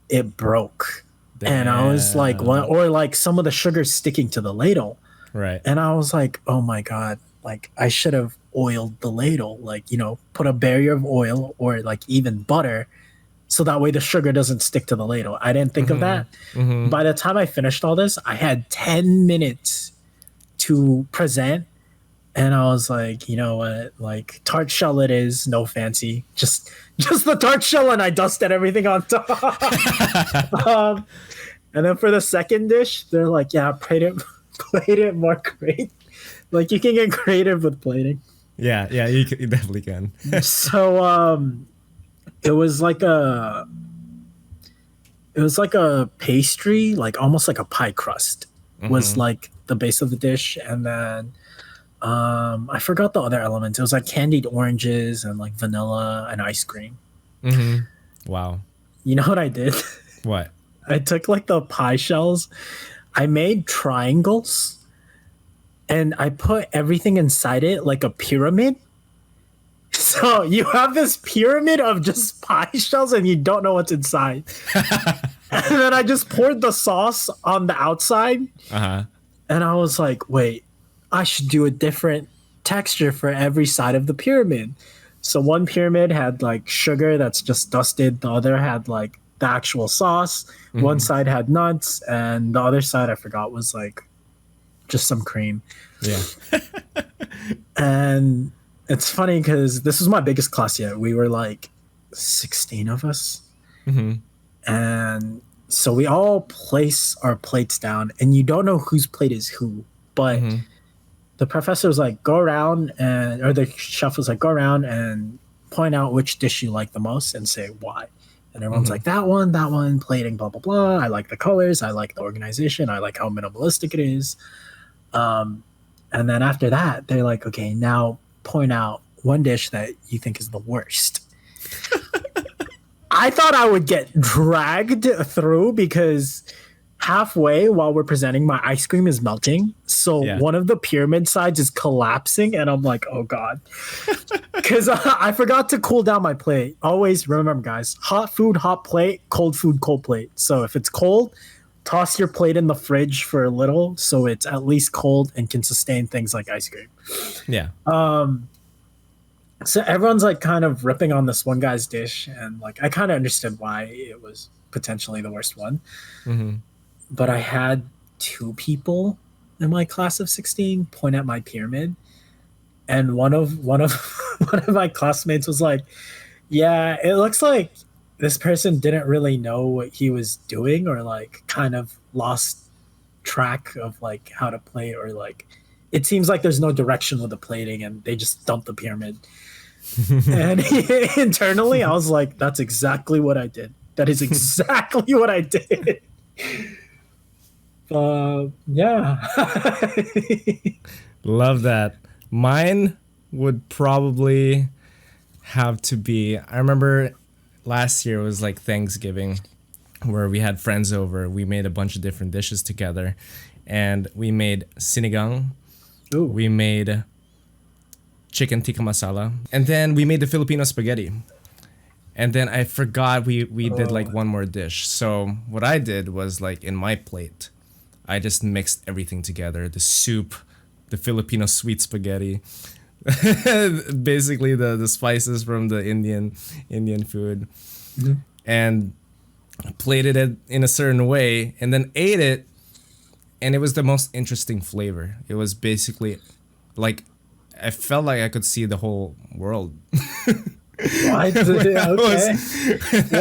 it broke. Damn. And I was like, what? Or like some of the sugar sticking to the ladle. Right. And I was like, oh my God, like I should have oiled the ladle, like, you know, put a barrier of oil or like even butter. So that way the sugar doesn't stick to the ladle. I didn't think of that. By the time I finished all this, I had 10 minutes to present. And I was like, you know what? Like tart shell it is, no fancy. Just the tart shell, and I dusted everything on top. And then for the second dish, they're like, yeah, plate it more great. Like you can get creative with plating. Yeah, you definitely can. So it was like a pastry, like almost like a pie crust was like the base of the dish. And then I forgot the other elements. It was like candied oranges and like vanilla and ice cream. Wow. You know what I did? What? I took like the pie shells, I made triangles, and I put everything inside it like a pyramid. So you have this pyramid of just pie shells and you don't know what's inside. And then I just poured the sauce on the outside. And I was like, wait, I should do a different texture for every side of the pyramid. So one pyramid had like sugar that's just dusted. The other had like the actual sauce. One side had nuts. And the other side, I forgot, was like just some cream. Yeah. And it's funny because this was my biggest class yet. We were like 16 of us. And so we all place our plates down and you don't know whose plate is who. But the professor was like, go around or the chef was like, go around and point out which dish you like the most and say why. And everyone's like, that one, plating, blah, blah, blah. I like the colors. I like the organization. I like how minimalistic it is. And then after that, they're like, okay, now point out one dish that you think is the worst. I thought I would get dragged through because halfway while we're presenting, my ice cream is melting. So one of the pyramid sides is collapsing. And I'm like, oh God. Because I forgot to cool down my plate. Always remember, guys, hot food, hot plate, cold food, cold plate. So if it's cold, toss your plate in the fridge for a little so it's at least cold and can sustain things like ice cream. Yeah. So everyone's like kind of ripping on this one guy's dish, and like I kind of understood why it was potentially the worst one. But I had two people in my class of 16 point at my pyramid, and one of my classmates was like, yeah, it looks like this person didn't really know what he was doing, or like kind of lost track of like how to play, or like it seems like there's no direction with the plating and they just dumped the pyramid. And internally I was like, that's exactly what I did. That is exactly what I did. Yeah. Love that. Mine would probably have to be, I remember last year was like Thanksgiving where we had friends over. We made a bunch of different dishes together, and we made sinigang. Ooh. We made chicken tikka masala, and then we made the Filipino spaghetti. And then I forgot we did like one more dish. So what I did was like in my plate, I just mixed everything together. The soup, the Filipino sweet spaghetti, basically the spices from the Indian food, and plated it in a certain way, and then ate it. And it was the most interesting flavor. It was basically like I felt like I could see the whole world. What? When I Okay. when I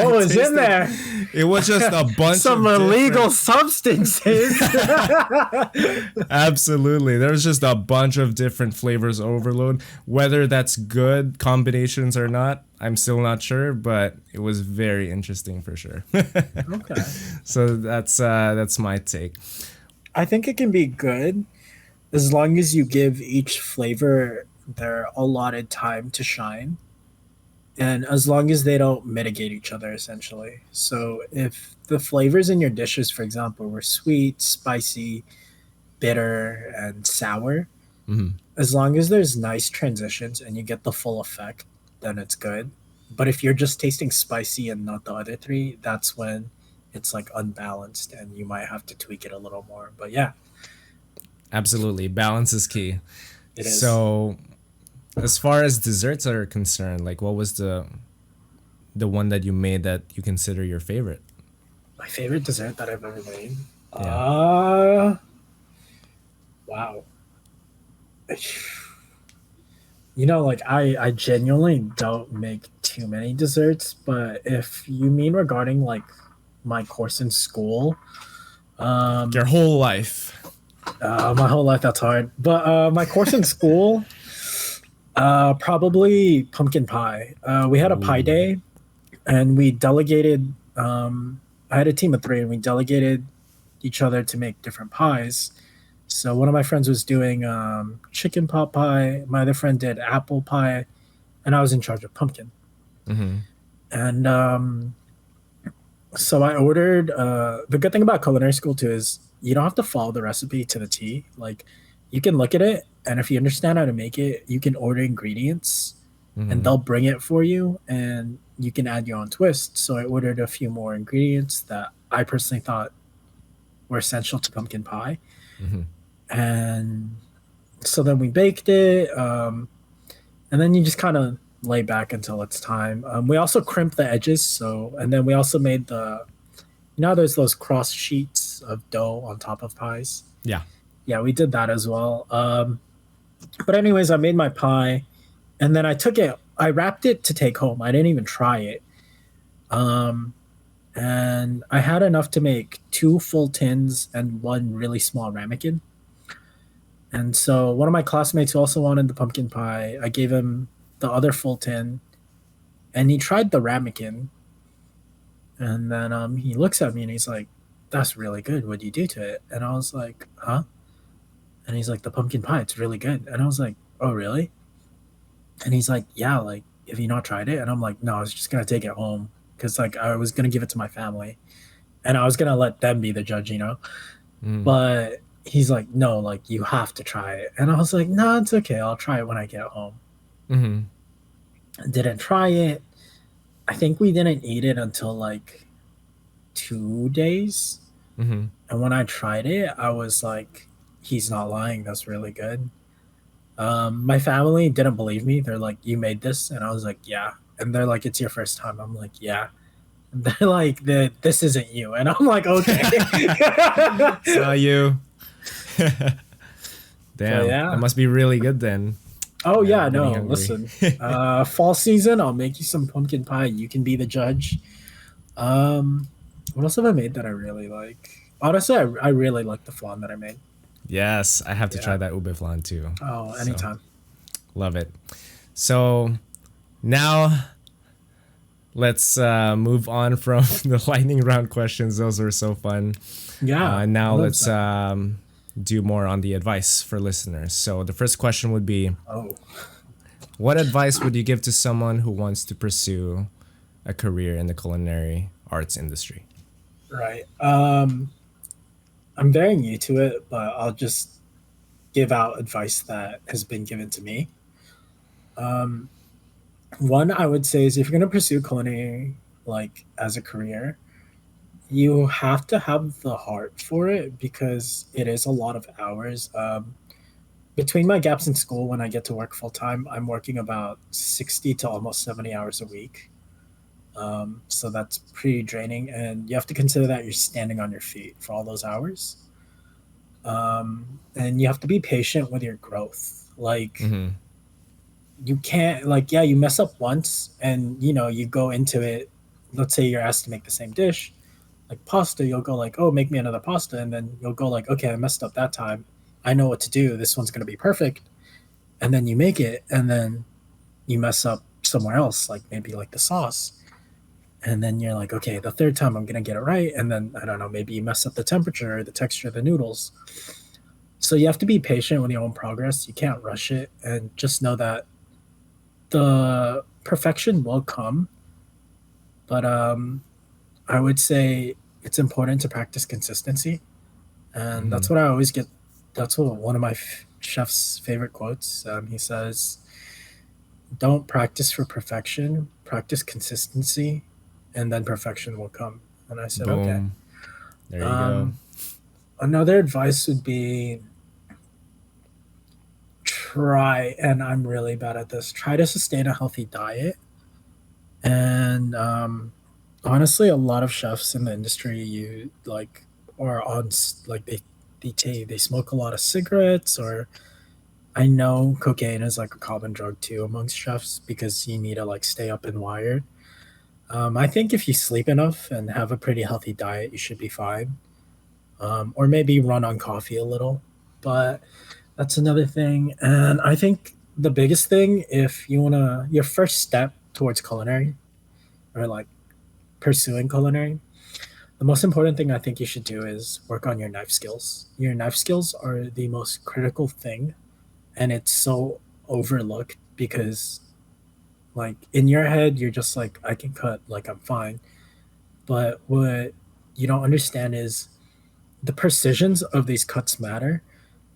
What was in tasted- there? It was just a bunch Some of illegal different- substances. Absolutely. There's just a bunch of different flavors overload. Whether that's good combinations or not, I'm still not sure, but it was very interesting for sure. Okay. So that's my take. I think it can be good as long as you give each flavor their allotted time to shine. And as long as they don't mitigate each other, essentially. So if the flavors in your dishes, for example, were sweet, spicy, bitter, and sour, Mhm. as long as there's nice transitions and you get the full effect, then it's good. But if you're just tasting spicy and not the other three, that's when it's like unbalanced and you might have to tweak it a little more. But yeah, Absolutely. Balance is key. it is. So as far as desserts are concerned, like what was the one that you made that you consider your favorite? My favorite dessert that I've ever made. Yeah. Wow. You know, like I genuinely don't make too many desserts, but if you mean regarding like my course in school, Your whole life. my whole life that's hard. But my course in school, probably pumpkin pie. We had a pie Ooh. day, and we delegated. I had a team of three, and we delegated each other to make different pies. So one of my friends was doing chicken pot pie. My other friend did apple pie, and I was in charge of pumpkin. Hmm. And so I ordered. The good thing about culinary school too is you don't have to follow the recipe to the T. Like you can look at it, and if you understand how to make it, you can order ingredients, and they'll bring it for you, and you can add your own twist. So I ordered a few more ingredients that I personally thought were essential to pumpkin pie, Hmm. and so then we baked it, and then you just kind of lay back until it's time. We also crimped the edges, so and then we also made there's those cross sheets of dough on top of pies. Yeah. Yeah, we did that as well. But anyways, I made my pie, and then I wrapped it to take home. I didn't even try it. And I had enough to make 2 full tins and one really small ramekin. And so one of my classmates who also wanted the pumpkin pie, I gave him the other full tin, and he tried the ramekin. And then he looks at me and he's like, "That's really good. What'd you do to it?" And I was like, "Huh?" And he's like, "The pumpkin pie, it's really good." And I was like, "Oh, really?" And he's like, "Yeah, like, have you not tried it?" And I'm like, "No, I was just gonna take it home because like I was gonna give it to my family, and I was gonna let them be the judge, you know." Mm. But he's like, "No, like you have to try it." And I was like, "No, it's okay. I'll try it when I get home." Hmm. I didn't try it. I think we didn't eat it until like 2 days. Hmm. And when I tried it, I was like, "He's not lying. That's really good." My family didn't believe me. They're like, "You made this?" And I was like, "Yeah." And they're like, "It's your first time." I'm like, "Yeah." And they're like, "This isn't you." And I'm like, "Okay." Saw you. Damn. yeah. That must be really good then. Oh Yeah, yeah, I'm no, getting hungry. listen. Fall season, I'll make you some pumpkin pie. You can be the judge. What else have I made that I really like? Honestly, I really like the flan that I made. Yes, I have to Yeah. try that ube flan too. Oh, So, anytime. love it. So now let's move on from the lightning round questions. Those were so fun. Yeah. Now I love let's that. do more on the advice for listeners. So the first question would be, Oh, what advice would you give to someone who wants to pursue a career in the culinary arts industry? right. I'm very new to it, but I'll just give out advice that has been given to me. Um, One I would say is if you're going to pursue culinary like as a career, you have to have the heart for it because it is a lot of hours. Between my gaps in school, when I get to work full time, I'm working about 60 to almost 70 hours a week. So that's pretty draining, and you have to consider that you're standing on your feet for all those hours. And you have to be patient with your growth. Like, Hmm. you can't, like, yeah, you mess up once and you go into it. Let's say you're asked to make the same dish, like pasta. You'll go like, oh, make me another pasta, and then you'll go like, okay, I messed up that time. I know what to do. This one's going to be perfect. And then you make it, and then you mess up somewhere else, like maybe like the sauce. And then you're like, okay, the third time I'm going to get it right. And then I don't know, maybe you mess up the temperature or the texture of the noodles. So you have to be patient with your own progress. You can't rush it, and just know that the perfection will come. But I would say it's important to practice consistency, and Mm-hmm. that's what I always get. That's what one of my chef's favorite quotes. He says, "Don't practice for perfection. Practice consistency, and then perfection will come." And I said, "Okay." Boom. There you go. Um, Another advice would be try, and I'm really bad at this. Try to sustain a healthy diet. And honestly, a lot of chefs in the industry, you like, are on like they smoke a lot of cigarettes, or I know cocaine is like a common drug too amongst chefs because you need to like stay up and wired. I think if you sleep enough and have a pretty healthy diet, you should be fine. Or maybe run on coffee a little, but that's another thing. And I think the biggest thing, if you wanna, your first step towards culinary, or like pursuing culinary, the most important thing I think you should do is work on your knife skills. Your knife skills are the most critical thing, and it's so overlooked because, like, in your head, you're just like, I can cut, like, I'm fine. But what you don't understand is the precisions of these cuts matter,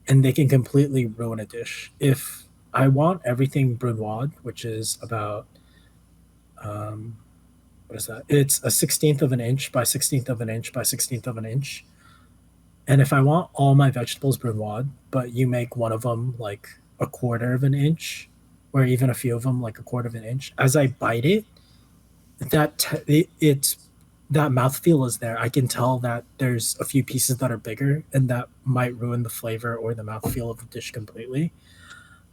and they can completely ruin a dish. If I want everything brunoise, which is about, um, what is that? It's a 16th of an inch by 16th of an inch by 16th of an inch. And if I want all my vegetables brunoise, but you make one of them like a quarter of an inch, or even a few of them like a quarter of an inch, as I bite it, it's that mouthfeel is there. I can tell that there's a few pieces that are bigger, and that might ruin the flavor or the mouthfeel of the dish completely.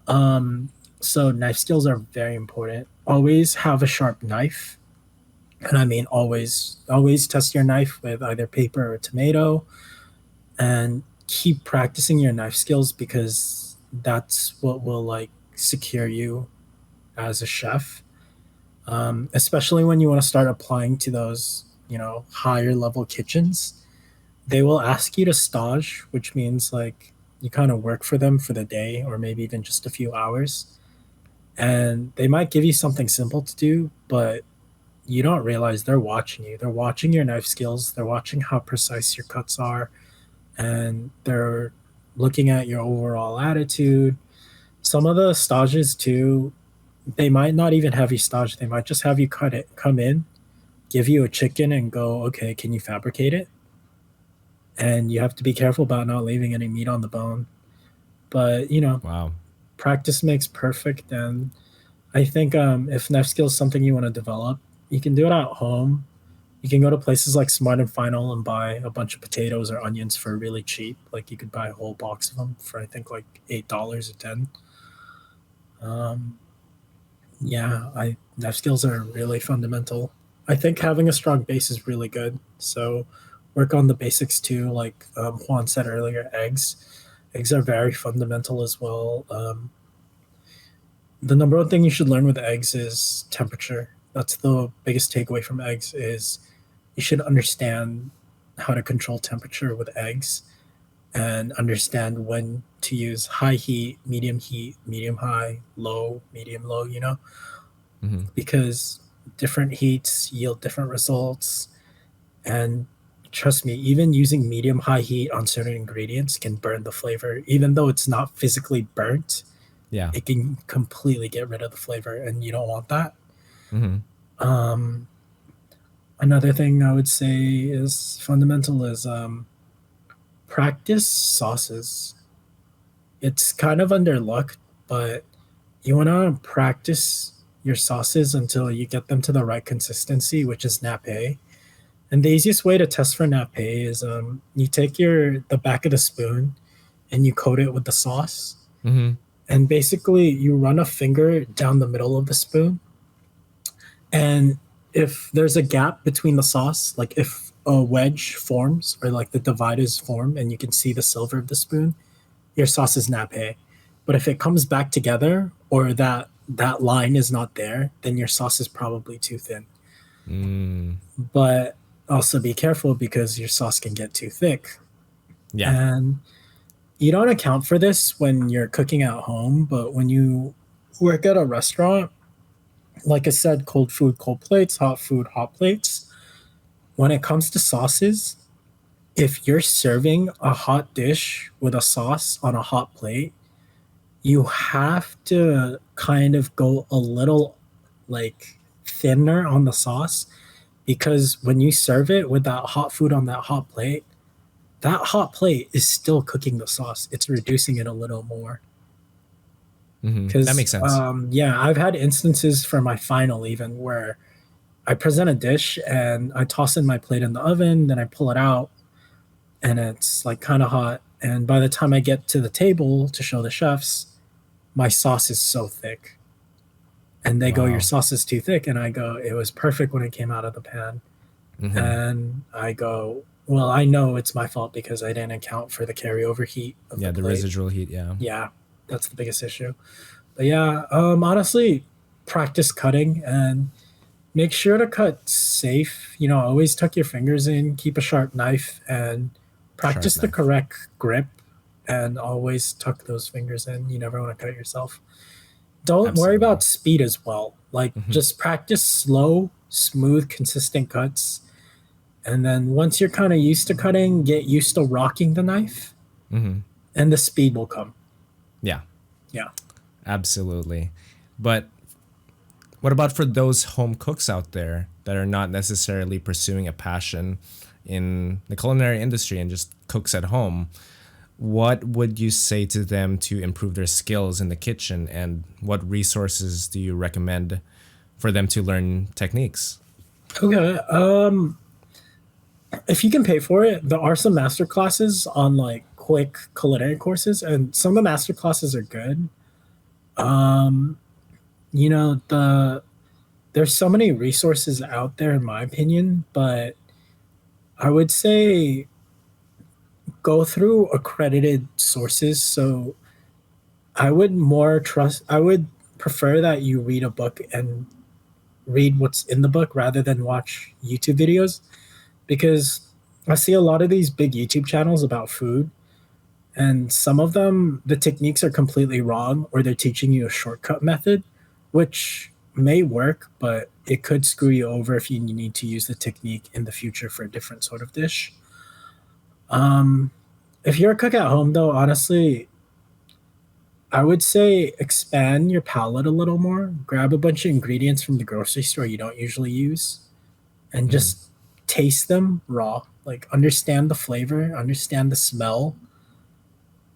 Um, so knife skills are very important. Always have a sharp knife, and I mean always test your knife with either paper or tomato, and keep practicing your knife skills because that's what will like secure you as a chef. Especially when you want to start applying to those higher level kitchens, they will ask you to stage, which means like you kind of work for them for the day or maybe even just a few hours, and they might give you something simple to do, but you don't realize they're watching you. They're watching your knife skills. They're watching how precise your cuts are, and they're looking at your overall attitude. Some of the stages too, they might not even have you stage. They might just have you cut it, come in, give you a chicken, and go, okay, can you fabricate it? And you have to be careful about not leaving any meat on the bone. But Wow. practice makes perfect, and I think if knife skill is something you want to develop, you can do it at home. You can go to places like Smart and Final and buy a bunch of potatoes or onions for really cheap. Like you could buy a whole box of them for I think like $8 or 10. Um, yeah, I knife skills are really fundamental. I think having a strong base is really good. So work on the basics too. Like Juan said earlier, eggs. Eggs are very fundamental as well. The number one thing you should learn with eggs is temperature. That's the biggest takeaway from eggs is you should understand how to control temperature with eggs and understand when to use high heat, medium high, low, medium low, Mm-hmm. because different heats yield different results. And trust me, even using medium high heat on certain ingredients can burn the flavor. Even though it's not physically burnt, Yeah. it can completely get rid of the flavor, and you don't want that. Mm-hmm. Um, Another thing I would say is fundamental is practice sauces. It's kind of underlooked, but you want to practice your sauces until you get them to the right consistency, which is nappe. And the easiest way to test for nappe is you take the back of the spoon and you coat it with the sauce, Mm-hmm. And basically, you run a finger down the middle of the spoon, and if there's a gap between the sauce, like if a wedge forms or like the dividers form, and you can see the silver of the spoon, your sauce is nappe. But if it comes back together or that line is not there, then your sauce is probably too thin. Mm, But also be careful because your sauce can get too thick. yeah. And you don't account for this when you're cooking at home, but when you work at a restaurant, like I said, cold food, cold plates, hot food, hot plates. When it comes to sauces, if you're serving a hot dish with a sauce on a hot plate, you have to kind of go a little like thinner on the sauce because when you serve it with that hot food on that hot plate is still cooking the sauce. It's reducing it a little more. That Because, makes sense. yeah, I've had instances for my final even where I present a dish and I toss in my plate in the oven, then I pull it out and it's like kind of hot. And by the time I get to the table to show the chefs, my sauce is so thick. And they go, "Your Wow. sauce is too thick." And I go, "It was perfect when it came out of the pan." Hmm. And I go, "Well, I know it's my fault because I didn't account for the carryover heat of the Yeah, the plate." residual heat. Yeah. Yeah, that's the biggest issue. But yeah, honestly, practice cutting and make sure to cut safe. Always tuck your fingers in, keep a sharp knife, and Sharp practice the knife. correct grip. And always tuck those fingers in. You never want to cut yourself. Don't worry Absolutely. about speed as well. Like, Hmm. just practice slow, smooth, consistent cuts. And then once you're kind of used to cutting, get used to rocking the knife, Hmm. and the speed will come. Yeah, Yeah. absolutely. But what about for those home cooks out there that are not necessarily pursuing a passion in the culinary industry and just cooks at home? What would you say to them to improve their skills in the kitchen, and what resources do you recommend for them to learn techniques? Okay. If you can pay for it, there are some master classes on like quick culinary courses, and some of the master classes are good. Um, there's so many resources out there, in my opinion, but I would say go through accredited sources. So I would prefer that you read a book and read what's in the book rather than watch YouTube videos because I see a lot of these big YouTube channels about food, and some of them, the techniques are completely wrong, or they're teaching you a shortcut method, which may work, but it could screw you over if you need to use the technique in the future for a different sort of dish. Um, if you're a cook at home, though, honestly, I would say expand your palette a little more. Grab a bunch of ingredients from the grocery store you don't usually use and Hmm. just taste them raw. Like, understand the flavor, understand the smell,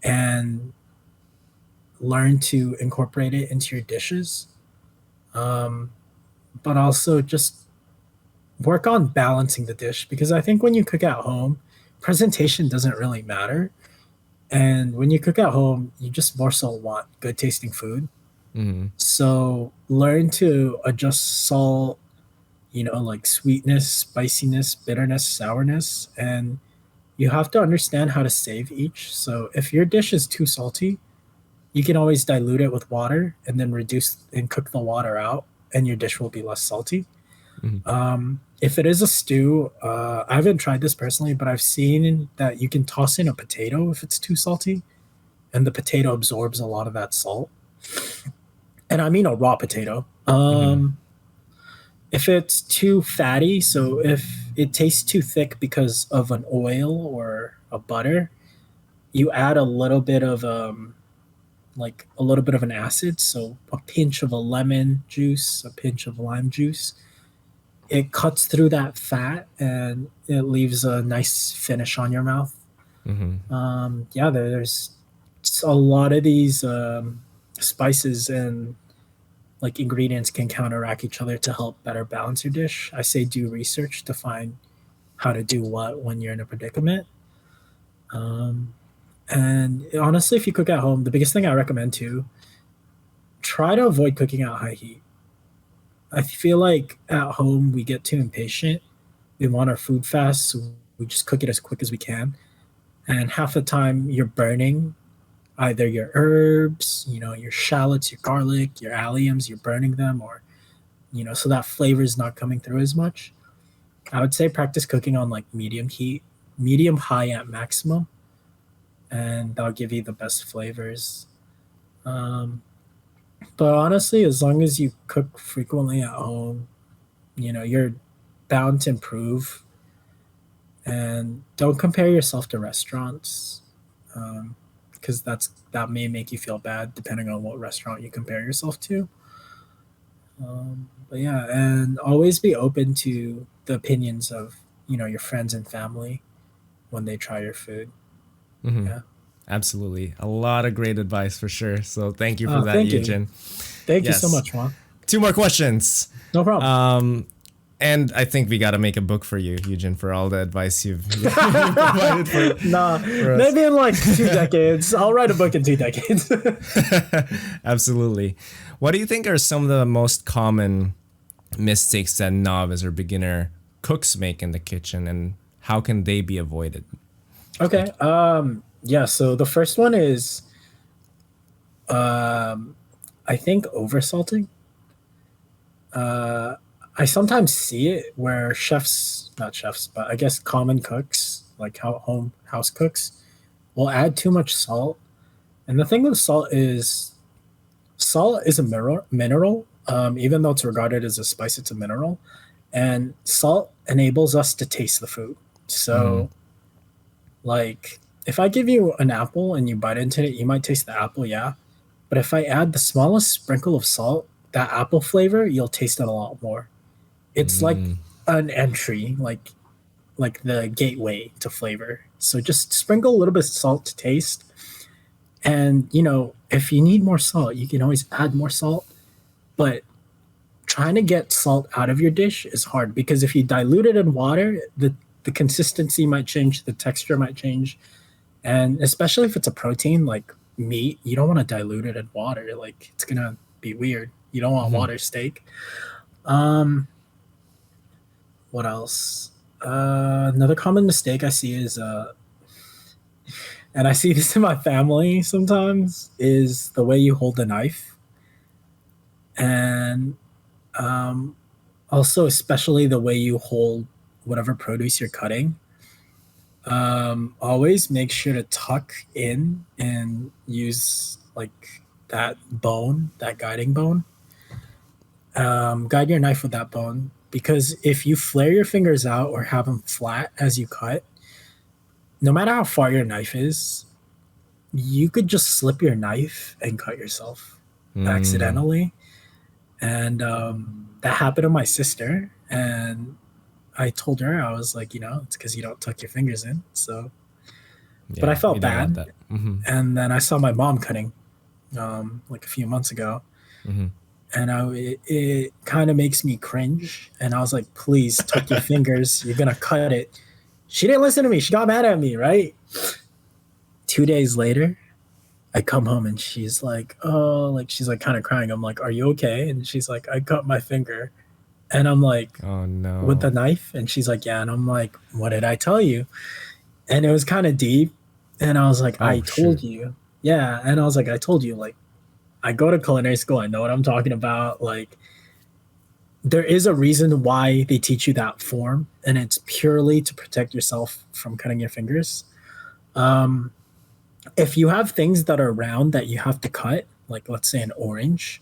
and learn to incorporate it into your dishes. Um, but also just work on balancing the dish because I think when you cook at home, presentation doesn't really matter. And when you cook at home, you just more so want good tasting food. Hmm. So learn to adjust salt, like sweetness, spiciness, bitterness, sourness, and you have to understand how to save each. So if your dish is too salty, you can always dilute it with water and then reduce and cook the water out, and your dish will be less salty. Hmm. If it is a stew, I haven't tried this personally, but I've seen that you can toss in a potato if it's too salty, and the potato absorbs a lot of that salt. And I mean a raw potato. Hmm. If it's too fatty, so if it tastes too thick because of an oil or a butter, you add a little bit of like a little bit of an acid, so a pinch of a lemon juice, a pinch of lime juice. It cuts through that fat and it leaves a nice finish on your mouth. Hmm. Yeah, there's a lot of these spices and like ingredients can counteract each other to help better balance your dish. I say do research to find how to do what when you're in a predicament. Um, and honestly, if you cook at home, the biggest thing I recommend too try to avoid cooking at high heat. I feel like at home we get too impatient. We want our food fast, so we just cook it as quick as we can. And half the time you're burning either your herbs, your shallots, your garlic, your alliums, you're burning them, or so that flavor is not coming through as much. I would say practice cooking on like medium heat, medium high at maximum, and that'll give you the best flavors. Um, but honestly, as long as you cook frequently at home, you're bound to improve. And don't compare yourself to restaurants, because that may make you feel bad depending on what restaurant you compare yourself to. But yeah, and always be open to the opinions of your friends and family when they try your food. Hmm. Yeah. Absolutely. A lot of great advice for sure. So thank you for that, Thank you. Yujin. Thank you Yes. so much, Juan. 2 more questions. No problem. And I think we got to make a book for you, Yujin, for all the advice you've provided for. Nah, us. maybe in like 2 decades. I'll write a book in 2 decades. Absolutely. What do you think are some of the most common mistakes that novice or beginner cooks make in the kitchen, and how can they be avoided? Okay. Yeah. So the first one is, I think oversalting. I sometimes see it where not chefs, but I guess common cooks, like home house cooks, will add too much salt. And the thing with salt is a mineral. Even though it's regarded as a spice, it's a mineral. And salt enables us to taste the food. So, like, if I give you an apple and you bite into it, you might taste the apple, yeah. But if I add the smallest sprinkle of salt, that apple flavor, you'll taste it a lot more. It's like an entry, like the gateway to flavor. So just sprinkle a little bit of salt to taste. And if you need more salt, you can always add more salt. But trying to get salt out of your dish is hard, because if you dilute it in water, the consistency might change, the texture might change. And especially if it's a protein like meat, you don't want to dilute it in water. Like, it's gonna be weird. You don't want water steak. What else? Another common mistake I see is, and I see this in my family sometimes, is the way you hold the knife. And also, especially the way you hold whatever produce you're cutting. Always make sure to tuck in and use like that bone, that guiding bone. Guide your knife with that bone, because if you flare your fingers out or have them flat as you cut, no matter how far your knife is, you could just slip your knife and cut yourself accidentally. And that happened to my sister. And I told her, I was like, it's because you don't tuck your fingers in. So, Yeah, but I felt you don't want bad. that. And then I saw my mom cutting like a few months ago. And it kind of makes me cringe. And I was like, please tuck your fingers. You're going to cut it. She didn't listen to me. She got mad at me, right? 2 days later, I come home and she's like, oh, like she's like kind of crying. I'm like, are you okay? And she's like, I cut my finger. And I'm like, Oh no. with the knife? And she's like, yeah. And I'm like, what did I tell you? And it was kind of deep. And I was like, I told you. Yeah. And I was like, I told you, like, I go to culinary school. I know what I'm talking about. Like, there is a reason why they teach you that form, and it's purely to protect yourself from cutting your fingers. If you have things that are round that you have to cut, like let's say an orange,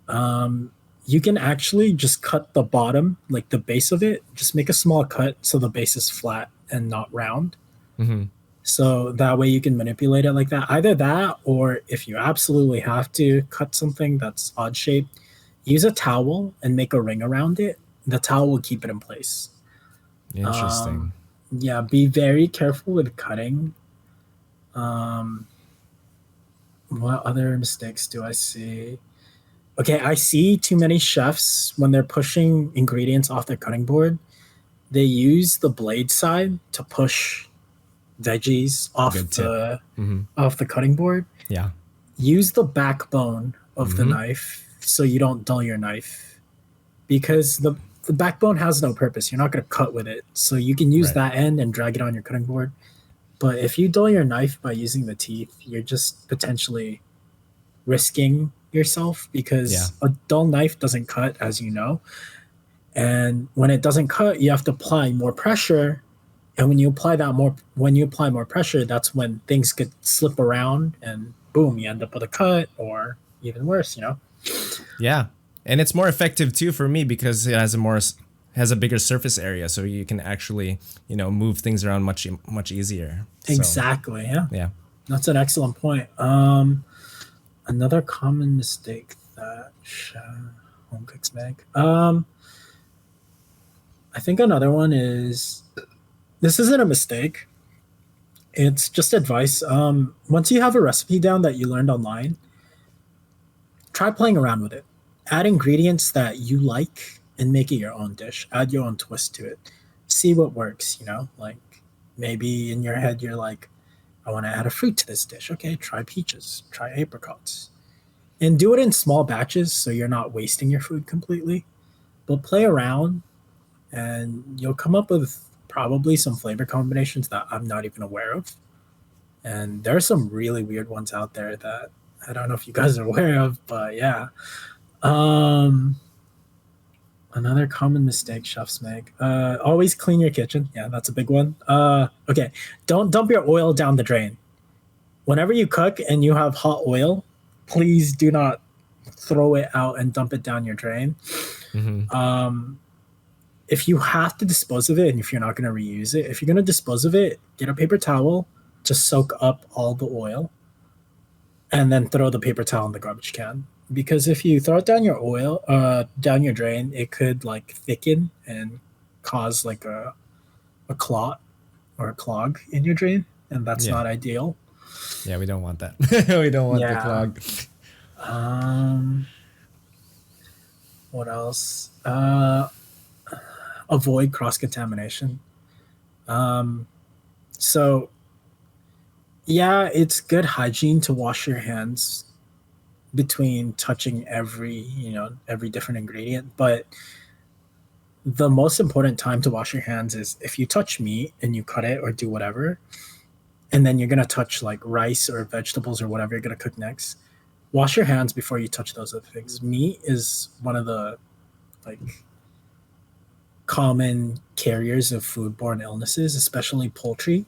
you can actually just cut the bottom, like the base of it, just make a small cut so the base is flat and not round. So that way you can manipulate it like that. Either that, or if you absolutely have to cut something that's odd shaped, use a towel and make a ring around it. The towel will keep it in place. Interesting. Yeah, be very careful with cutting. What other mistakes do I see? Okay, I see too many chefs when they're pushing ingredients off their cutting board. They use the blade side to push veggies off Good tip. off the cutting board. Yeah. Use the backbone of the knife so you don't dull your knife, because the backbone has no purpose. You're not going to cut with it. So you can use that end and drag it on your cutting board. But if you dull your knife by using the teeth, you're just potentially risking yourself, because a dull knife doesn't cut, as you know. And when it doesn't cut, you have to apply more pressure. And when you apply more pressure, that's when things could slip around and boom, you end up with a cut, or even worse, you know? Yeah. And it's more effective too for me because it has a bigger surface area, so you can actually, move things around much easier. Exactly. So, yeah. That's an excellent point. Another common mistake that home cooks make. I think another one is, this isn't a mistake. It's just advice. Once you have a recipe down that you learned online, try playing around with it. Add ingredients that you like and make it your own dish. Add your own twist to it. See what works, like maybe in your head you're like, I want to add a fruit to this dish. Okay, try peaches, try apricots. And do it in small batches so you're not wasting your food completely. But play around and you'll come up with probably some flavor combinations that I'm not even aware of. And there are some really weird ones out there that I don't know if you guys are aware of, but yeah. Another common mistake chefs make. Always clean your kitchen. Yeah, that's a big one. Okay, don't dump your oil down the drain. Whenever you cook and you have hot oil, please do not throw it out and dump it down your drain. If you have to dispose of it, and if you're not going to reuse it, if you're going to dispose of it, get a paper towel to soak up all the oil, and then throw the paper towel in the garbage can. Because if you throw it down down your drain, it could like thicken and cause like a clot or a clog in your drain, and that's not ideal. Yeah, we don't want that. We don't want the clog. What else? Avoid cross-contamination. So yeah, it's good hygiene to wash your hands between touching every different ingredient, but the most important time to wash your hands is if you touch meat and you cut it or do whatever, and then you're going to touch like rice or vegetables or whatever you're going to cook next. Wash your hands before you touch those other things. Meat is one of the like common carriers of foodborne illnesses, especially poultry.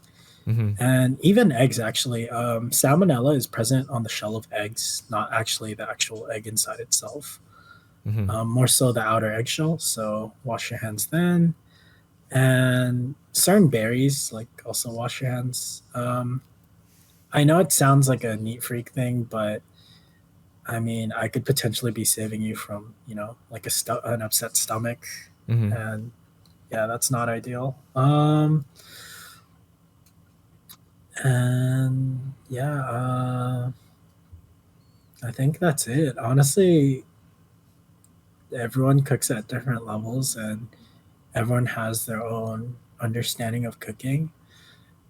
And even eggs, actually. Salmonella is present on the shell of eggs, not actually the actual egg inside itself. More so the outer eggshell. So wash your hands then. And certain berries, like also wash your hands. I know it sounds like a neat freak thing, but I mean, I could potentially be saving you from, like an upset stomach. And yeah, that's not ideal. And yeah, I think that's it. Honestly, everyone cooks at different levels and everyone has their own understanding of cooking.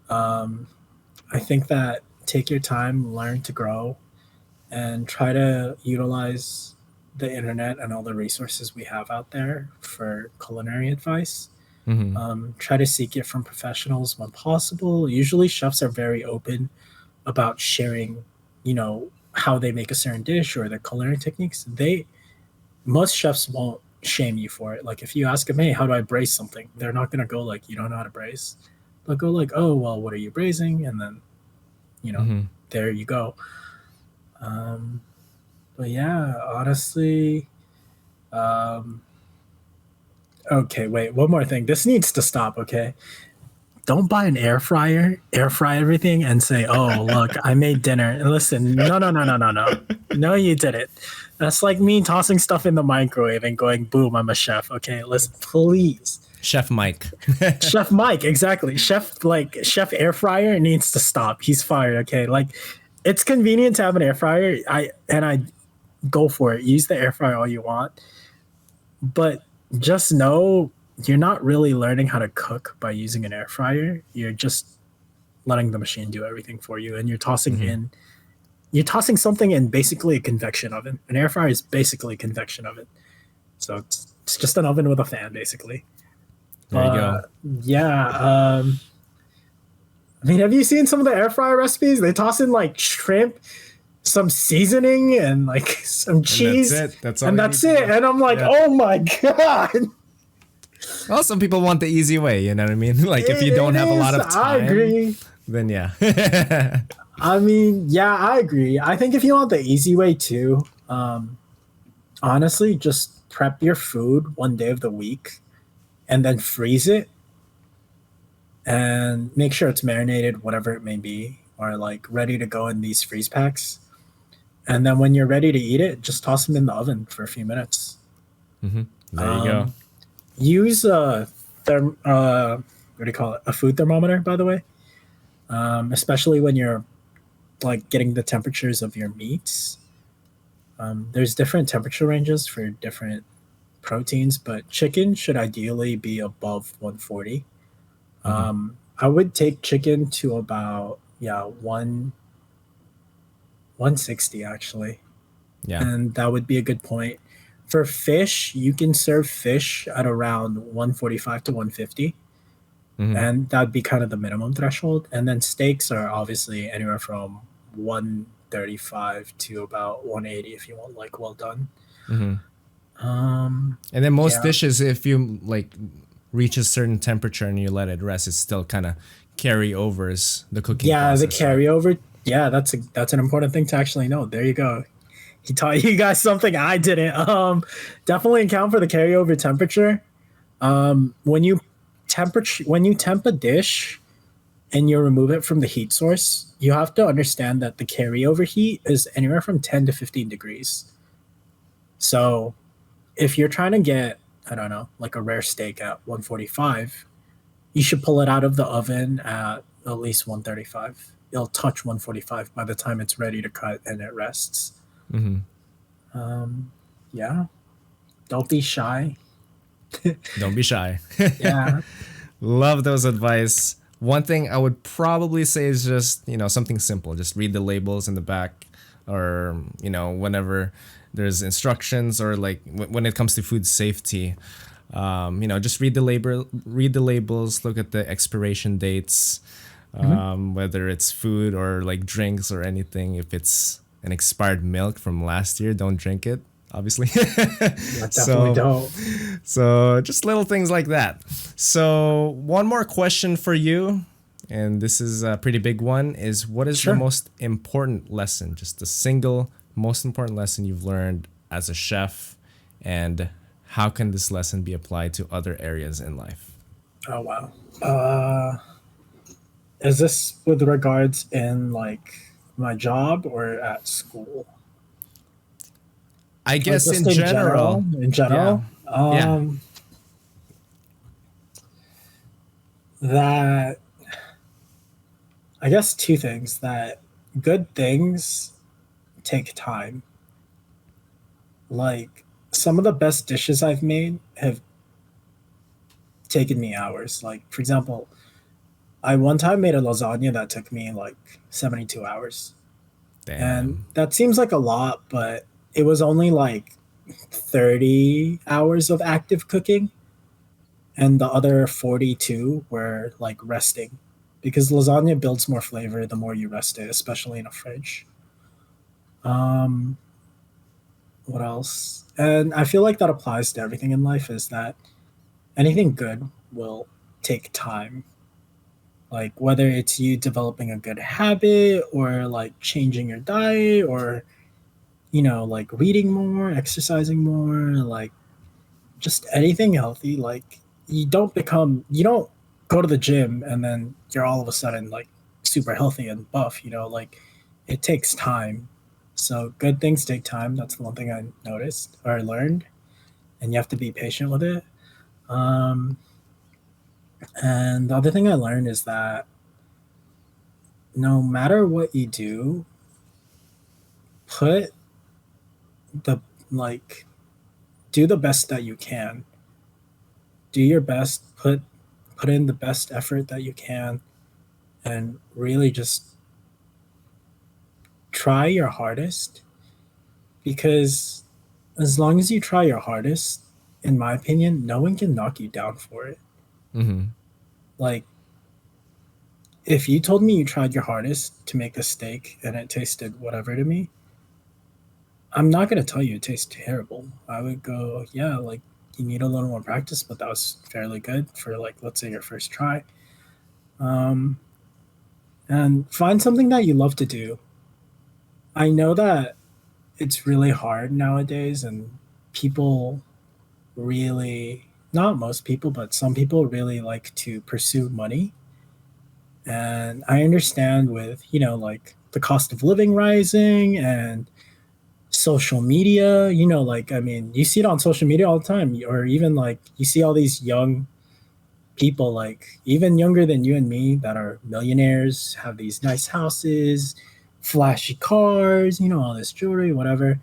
I think that take your time, learn to grow, and try to utilize the internet and all the resources we have out there for culinary advice. Try to seek it from professionals when possible. Usually chefs are very open about sharing, how they make a certain dish or their culinary techniques. Most chefs won't shame you for it. Like if you ask them, hey, how do I braise something? They're not going to go like, you don't know how to braise. They'll go like, oh, well, what are you braising? And then, there you go. But yeah, honestly, okay, wait, one more thing. This needs to stop, okay? Don't buy an air fry everything and say, oh, look, I made dinner. And listen, no. No, you didn't. That's like me tossing stuff in the microwave and going, boom, I'm a chef. Okay, listen, please. Chef Mike. Chef Mike, exactly. Chef air fryer needs to stop. He's fired, okay? Like, it's convenient to have an air fryer. I go for it. Use the air fryer all you want. But just know you're not really learning how to cook by using an air fryer. You're just letting the machine do everything for you, and you're tossing in you're tossing something in basically a convection oven. An air fryer is basically a convection oven. So it's just an oven with a fan, basically. There you go. Yeah, I mean, have you seen some of the air fryer recipes? They toss in like shrimp, some seasoning, and like some And that's cheese, it. That's all and you that's need to it. do. And I'm like, Yeah. oh my god, Well, some people want the easy way, you know what I mean? Like if you don't it have a lot is. of I time, agree. then yeah. I mean, yeah, I agree. I think if you want the easy way too, honestly, just prep your food one day of the week and then freeze it and make sure it's marinated, whatever it may be, or like ready to go in these freeze packs. And then when you're ready to eat it, just toss them in the oven for a few minutes. There you go. Use a what do you call it? A food thermometer, by the way, especially when you're like getting the temperatures of your meats. There's different temperature ranges for different proteins, but chicken should ideally be above 140. I would take chicken to about one 160 actually, Yeah. and that would be a good point. For fish, you can serve fish at around 145 to 150, and that'd be kind of the minimum threshold. And then steaks are obviously anywhere from 135 to about 180 if you want like well done. And then most Yeah. dishes, if you like reach a certain temperature and you let it rest, it still kind of carry overs the cooking Yeah, the process, right? carryover. Yeah, that's an important thing to actually know. There you go. He taught you guys something I didn't. Definitely account for the carryover temperature. When you when you temp a dish and you remove it from the heat source, you have to understand that the carryover heat is anywhere from 10 to 15 degrees. So if you're trying to get, I don't know, like a rare steak at 145, you should pull it out of the oven at least 135. It'll touch 145 by the time it's ready to cut and it rests. Yeah, don't be shy. Don't be shy. Yeah. Love those advice. One thing I would probably say is just, something simple. Just read the labels in the back, or, whenever there's instructions, or like when it comes to food safety, just read the labels, look at the expiration dates, whether it's food or like drinks or anything. If it's an expired milk from last year, don't drink it, obviously. Yeah, definitely So, don't. so just little things like that. So one more question for you, and this is a pretty big one, is what is the Sure. most important lesson, just the single most important lesson you've learned as a chef, and how can this lesson be applied to other areas in life? Oh wow. Is this with regards in like my job or at school? I Or guess just in in general? general. In Yeah. general, Yeah. that I guess two things that good things take time. Like some of the best dishes I've made have taken me hours. Like for example, I one time made a lasagna that took me like 72 hours. And Damn. that seems like a lot, but it was only like 30 hours of active cooking, and the other 42 were like resting, because lasagna builds more flavor the more you rest it, especially in a fridge. Um, what else? And I feel like that applies to everything in life, is that anything good will take time. Like whether it's you developing a good habit or like changing your diet or like reading more, exercising more, like just anything healthy. Like you don't go to the gym and then you're all of a sudden like super healthy and buff, like it takes time. So good things take time. That's the one thing I noticed or I learned, and you have to be patient with it. Um, and the other thing I learned is that no matter what you do, put the like do the best that you can. Do your best, put in the best effort that you can, and really just try your hardest, because as long as you try your hardest, in my opinion, no one can knock you down for it. Mm-hmm. Like, if you told me you tried your hardest to make a steak and it tasted whatever to me, I'm not going to tell you it tastes terrible. I would go, yeah, like, you need a little more practice, but that was fairly good for, like, let's say your first try. Um, and find something that you love to do. I know that it's really hard nowadays, and people really, not most people, but some people really like to pursue money. And I understand with, like the cost of living rising and social media, like, I mean, you see it on social media all the time, or even like you see all these young people, like even younger than you and me, that are millionaires, have these nice houses, flashy cars, all this jewelry, whatever.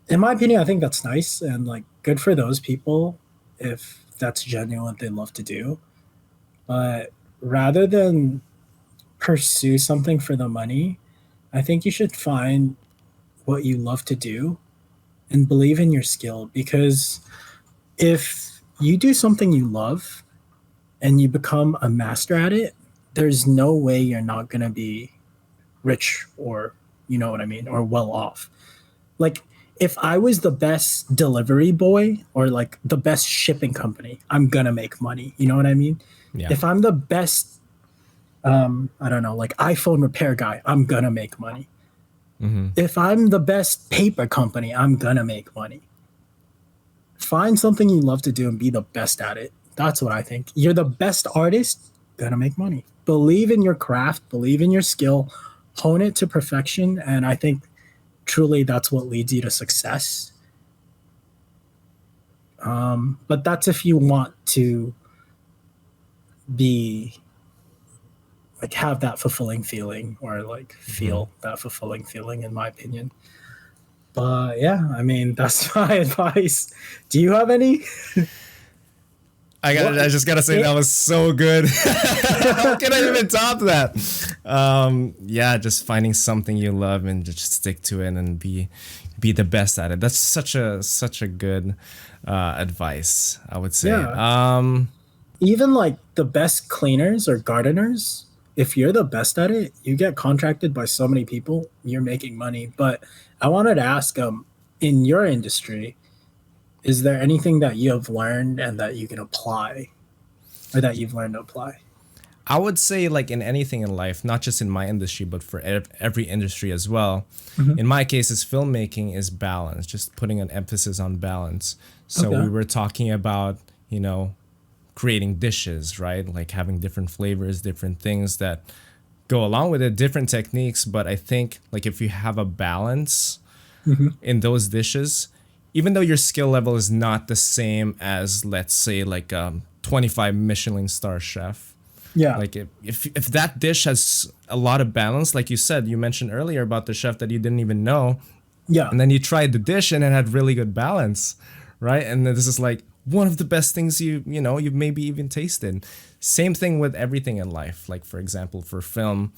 In my opinion, I think that's nice and like good for those people if that's genuine what they love to do. But rather than pursue something for the money, I think you should find what you love to do and believe in your skill. Because if you do something you love and you become a master at it, there's no way you're not going to be rich, or, you know what I mean, or well off. Like, if I was the best delivery boy or like the best shipping company, I'm going to make money. You know what I mean? Yeah. If I'm the best, I don't know, like iPhone repair guy, I'm going to make money. Mm-hmm. If I'm the best paper company, I'm going to make money. Find something you love to do and be the best at it. That's what I think. You're the best artist, gonna make money. Believe in your craft, believe in your skill, hone it to perfection, and I think truly that's what leads you to success. But that's if you want to be like have that fulfilling feeling, or like feel that fulfilling feeling, in my opinion. But yeah, I mean, that's my advice. Do you have any? I just gotta say that was so good. How can I even top that? Yeah, just finding something you love and just stick to it and be the best at it. That's such a good advice, I would say. Yeah. Even like the best cleaners or gardeners, if you're the best at it, you get contracted by so many people, you're making money. But I wanted to ask, in your industry, is there anything that you have learned and that you can apply, or that you've learned to apply? I would say, like in anything in life, not just in my industry, but for every industry as well. Mm-hmm. In my case, is filmmaking is balance, just putting an emphasis on balance. So Okay. we were talking about, creating dishes, right? Like having different flavors, different things that go along with it, different techniques. But I think like if you have a balance in those dishes, even though your skill level is not the same as, let's say, like a 25 Michelin star chef. Yeah. Like if that dish has a lot of balance, like you said, you mentioned earlier about the chef that you didn't even know, Yeah. and then you tried the dish and it had really good balance, right? And then this is like one of the best things you've maybe even tasted. Same thing with everything in life. Like for example, for film,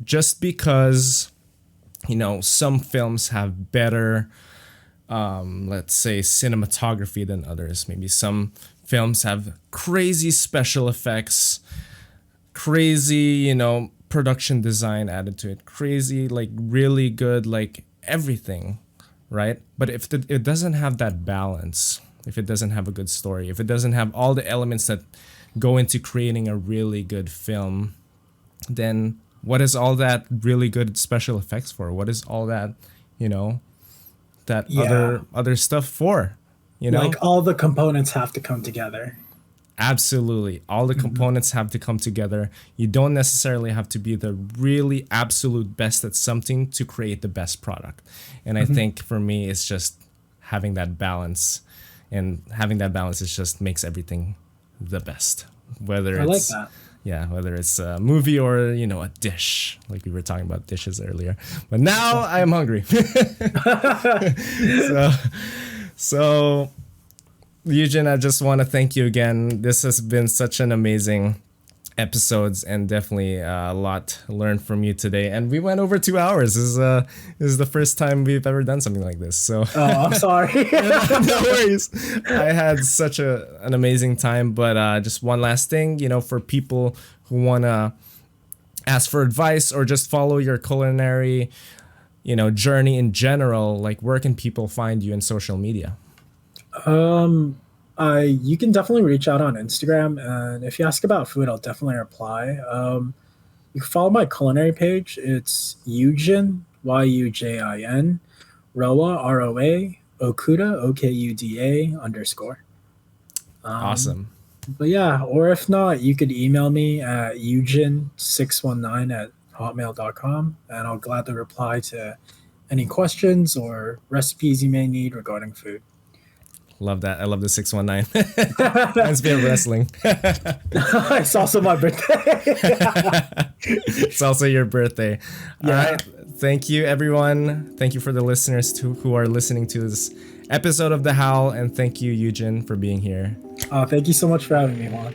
just because some films have better let's say cinematography than others. Maybe some films have crazy special effects, crazy, production design added to it, crazy, like really good, like everything, right? But if it doesn't have that balance, if it doesn't have a good story, if it doesn't have all the elements that go into creating a really good film, then what is all that really good special effects for? What is all that, that Yeah. other stuff for, Like all the components have to come together. Absolutely, all the components have to come together. You don't necessarily have to be the really absolute best at something to create the best product. And I think for me it's just having that balance, and having that balance is just makes everything the best, whether I like it's that. yeah, whether it's a movie or a dish, like we were talking about dishes earlier. But now I am hungry. So, Yujin, I just want to thank you again. This has been such an amazing episodes, and definitely a lot learned from you today. And we went over 2 hours. This is the first time we've ever done something like this. So Oh, I'm sorry. no worries. I had such an amazing time. But just one last thing, for people who wanna ask for advice or just follow your culinary, journey in general, like where can people find you in social media? You can definitely reach out on Instagram, and if you ask about food, I'll definitely reply. You can follow my culinary page. It's Yujin Yujin Roa Roa Okuda Okuda _ Awesome. But yeah, or if not, you could email me at eugene619@hotmail.com, and I'll gladly reply to any questions or recipes you may need regarding food. Love that. I love the 619. Reminds me of wrestling. It's also my birthday. It's also your birthday. Yeah. All right. Thank you, everyone. Thank you for the listeners who are listening to this episode of The Howl. And thank you, Yujin, for being here. Thank you so much for having me, Juan.